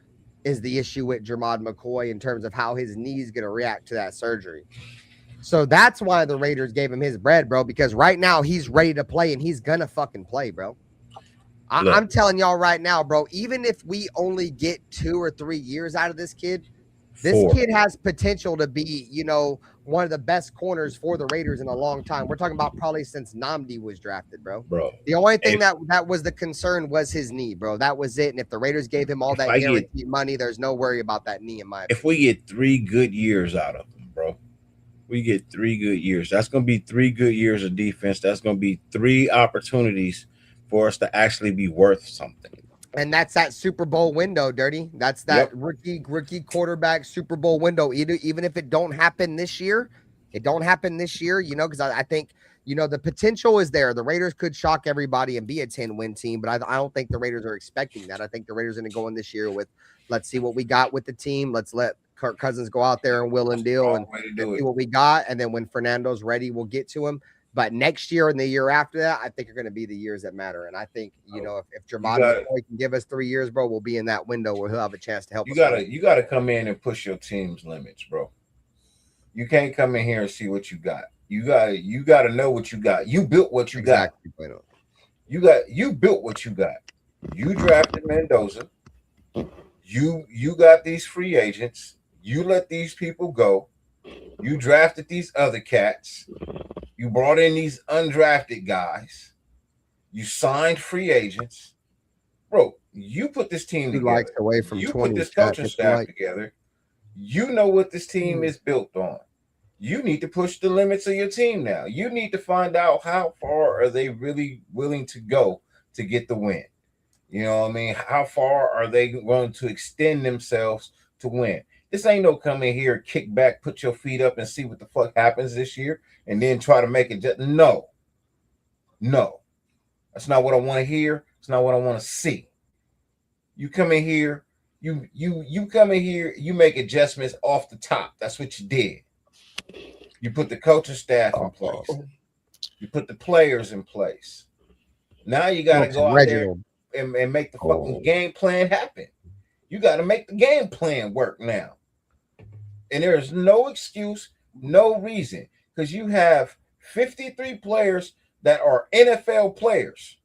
is the issue with Jermod McCoy in terms of how his knee's going to react to that surgery. So that's why the Raiders gave him his bread, bro, because right now he's ready to play and he's going to fucking play, bro. I'm telling y'all right now, bro, even if we only get 2 or 3 years out of this kid, this kid has potential to be, one of the best corners for the Raiders in a long time. We're talking about probably since Namdi was drafted, bro. The only thing that was the concern was his knee, bro. That was it. And if the Raiders gave him all that guaranteed money, there's no worry about that knee in my opinion. If we get 3 good years out of him, bro, we get 3 good years. That's going to be 3 good years of defense. That's going to be 3 opportunities for us to actually be worth something. And that's that Super Bowl window, Dirty. That's that rookie quarterback Super Bowl window. Even if it don't happen this year, because I think, the potential is there. The Raiders could shock everybody and be a 10-win team, but I don't think the Raiders are expecting that. I think the Raiders are going to go in this year with, let's see what we got with the team. Let's let Kirk Cousins go out there and will and deal and see what we got. And then when Fernando's ready, we'll get to him. But next year and the year after that, I think are going to be the years that matter. And I think, if Jermod McCoy can give us 3 years, bro, we'll be in that window where he'll have a chance to help us. You gotta come in and push your team's limits, bro. You can't come in here and see what you got. You gotta know what you got. You built what you got. You built what you got. You drafted Mendoza. You got these free agents. You let these people go. You drafted these other cats. You brought in these undrafted guys. You signed free agents. Bro, you put this team together. You put this coaching staff together. You know what this team is built on. You need to push the limits of your team now. You need to find out how far are they really willing to go to get the win. You know what I mean? How far are they going to extend themselves to win? This ain't no come in here, kick back, put your feet up and see what the fuck happens this year and then try to make it just no. That's not what I want to hear. It's not what I want to see. You come in here, you come in here, you make adjustments off the top. That's what you did. You put the coaching staff in place. You put the players in place. Now you got to go out there and make the fucking game plan happen. You got to make the game plan work now. And there is no excuse, no reason, because you have 53 players that are NFL players.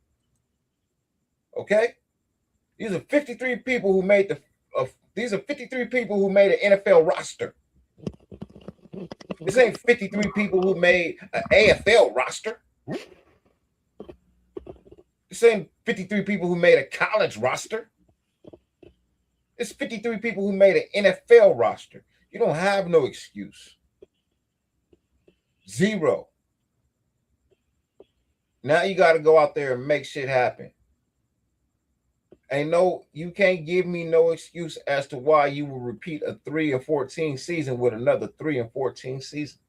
Okay? These are 53 people who made an NFL roster. This ain't 53 people who made an AFL roster. This ain't 53 people who made a college roster. It's 53 people who made an NFL roster. You don't have no excuse. 0. Now you got to go out there and make shit happen. You can't give me no excuse as to why you will repeat a 3-14 season with another 3-14 season.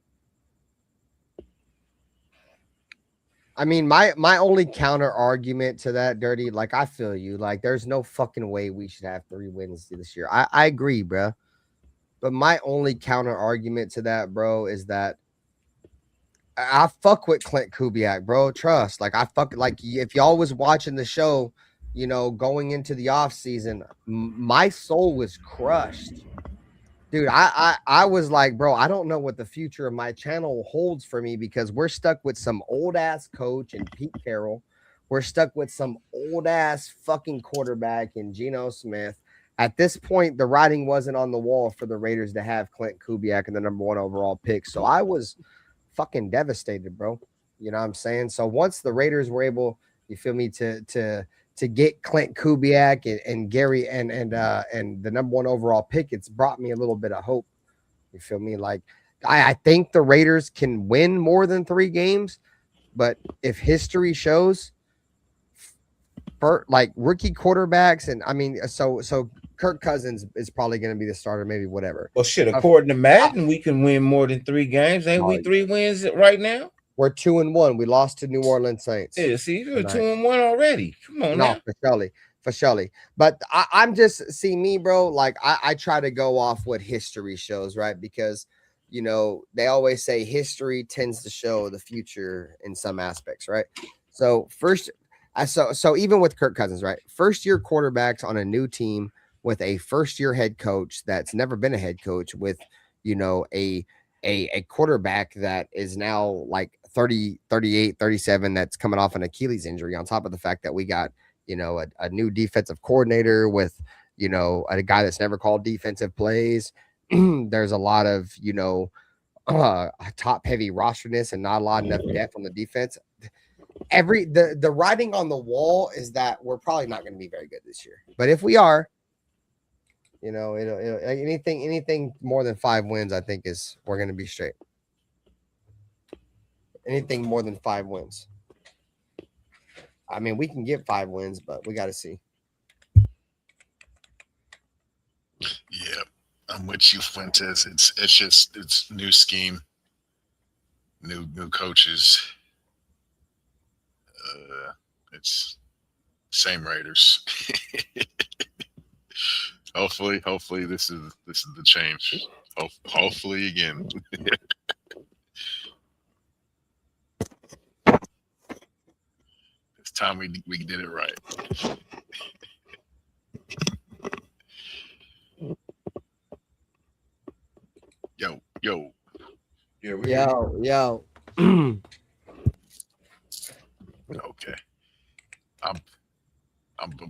I mean, my only counter argument to that, Dirty, like I feel you. Like, there's no fucking way we should have 3 wins this year. I agree, bro. But my only counter argument to that, bro, is that I fuck with Clint Kubiak, bro. Trust. Like, I fuck like if y'all was watching the show, going into the off season, my soul was crushed. Dude, I was like, bro, I don't know what the future of my channel holds for me because we're stuck with some old ass coach and Pete Carroll. We're stuck with some old ass fucking quarterback in Geno Smith. At this point, the writing wasn't on the wall for the Raiders to have Clint Kubiak in the number 1 overall pick. So I was fucking devastated, bro. You know what I'm saying? So once the Raiders were able, you feel me, to get Clint Kubiak and Gary and the number 1 overall pick, it's brought me a little bit of hope. You feel me? Like I think the Raiders can win more than 3 games, but if history shows for like rookie quarterbacks, and I mean, so Kirk Cousins is probably going to be the starter, maybe whatever. Well, shit, according to Madden, we can win more than 3 games. Ain't we 3 wins right now? We're 2-1. We lost to New Orleans Saints. Yeah, see, you're 2-1 already. Come on now. For surely. But I'm just, see me, bro, like I try to go off what history shows, right? Because, they always say history tends to show the future in some aspects, right? So so even with Kirk Cousins, right? First year quarterbacks on a new team with a first year head coach that's never been a head coach with, a quarterback that is now like 30, 38, 37 that's coming off an Achilles injury, on top of the fact that we got, a new defensive coordinator with, a guy that's never called defensive plays. There's a lot of, top heavy rosterness and not a lot enough depth on the defense. The writing on the wall is that we're probably not going to be very good this year. But if we are, it'll anything more than 5 wins, I think we're going to be straight. Anything more than 5 wins. I mean, we can get 5 wins, but we got to see. Yeah, I'm with you, Fuentes. It's new scheme, new coaches. It's same Raiders. Hopefully this is the change. Hopefully again. This time we did it right. Yo. Yo. Okay.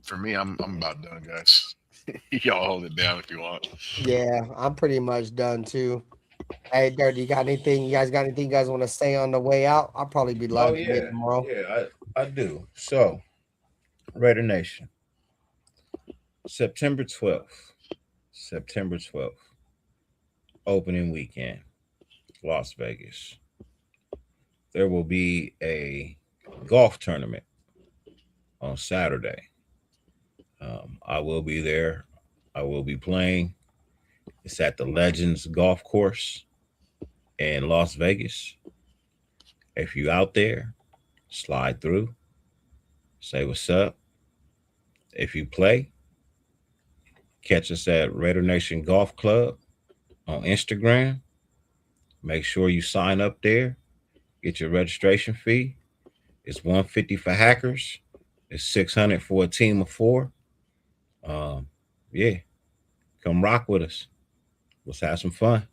For me, I'm about done, guys. Y'all hold it down if you want. Yeah, I'm pretty much done too. Hey, Dirty, you got anything? You guys got anything you guys want to say on the way out? I'll probably be live tomorrow. Yeah, I do. So, Raider Nation, September 12th, opening weekend, Las Vegas. There will be a golf tournament on Saturday. I will be there. I will be playing. It's at the Legends Golf Course in Las Vegas. If you out there, slide through, say what's up. If you play, catch us at Raider Nation Golf Club on Instagram. Make sure you sign up there. Get your registration fee. It's $150 for hackers. It's $600 for a team of 4. Yeah, come rock with us. Let's have some fun.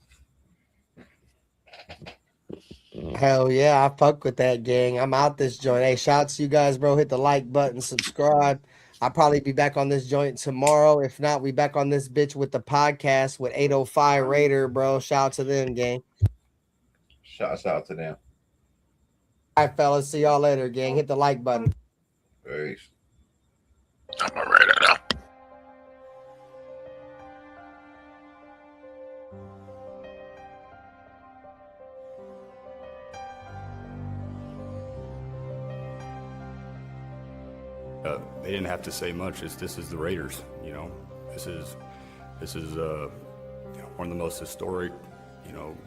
Hell yeah, I fuck with that, gang. I'm out this joint. Hey, shout out to you guys, bro. Hit the like button, subscribe. I'll probably be back on this joint tomorrow. If not, we back on this bitch with the podcast with 805 Raider, bro. Shout out to them, gang. Shouts out to them. All right, fellas. See y'all later, gang. Hit the like button. Peace. I'm gonna write it out. They didn't have to say much. This is the Raiders. This is one of the most historic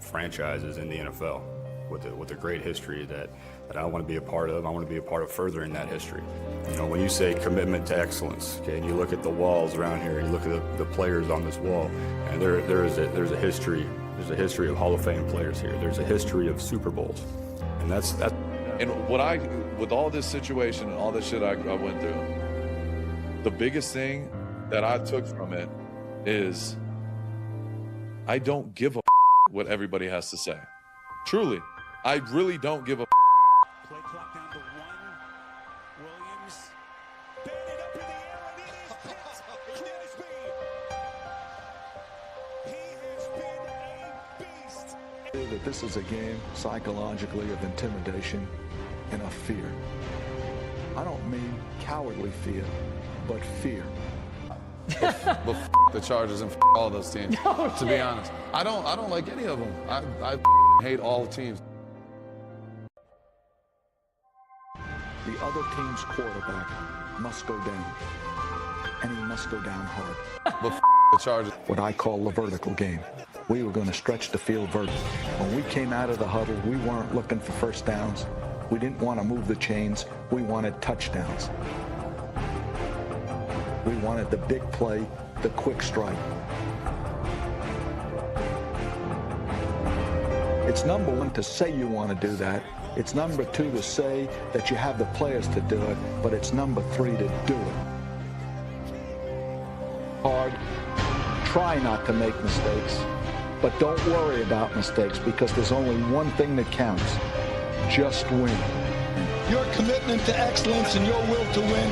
franchises in the NFL with a great history that I want to be a part of. I want to be a part of furthering that history. You know, when you say commitment to excellence, okay, and you look at the walls around here, you look at the players on this wall, and there's a history. There's a history of Hall of Fame players here. There's a history of Super Bowls, and that's. And with all this situation and all this shit I went through, the biggest thing that I took from it is I don't give a what everybody has to say. Truly, I really don't give a. Play clock down to 1. Williams. Banded up in the air, and it is picked. Knisby. He has been a beast. That this is a game psychologically of intimidation and of fear. I don't mean cowardly fear, but fear. But the Chargers and all those teams. To be honest, I don't like any of them. I hate all teams. The other team's quarterback must go down, and he must go down hard. But the Chargers. What I call the vertical game. We were going to stretch the field vertical. When we came out of the huddle, we weren't looking for first downs. We didn't want to move the chains. We wanted touchdowns. We wanted the big play, the quick strike. It's number one to say you want to do that. It's number two to say that you have the players to do it, but it's number three to do it. Hard. Try not to make mistakes, but don't worry about mistakes because there's only one thing that counts. Just win. Your commitment to excellence and your will to win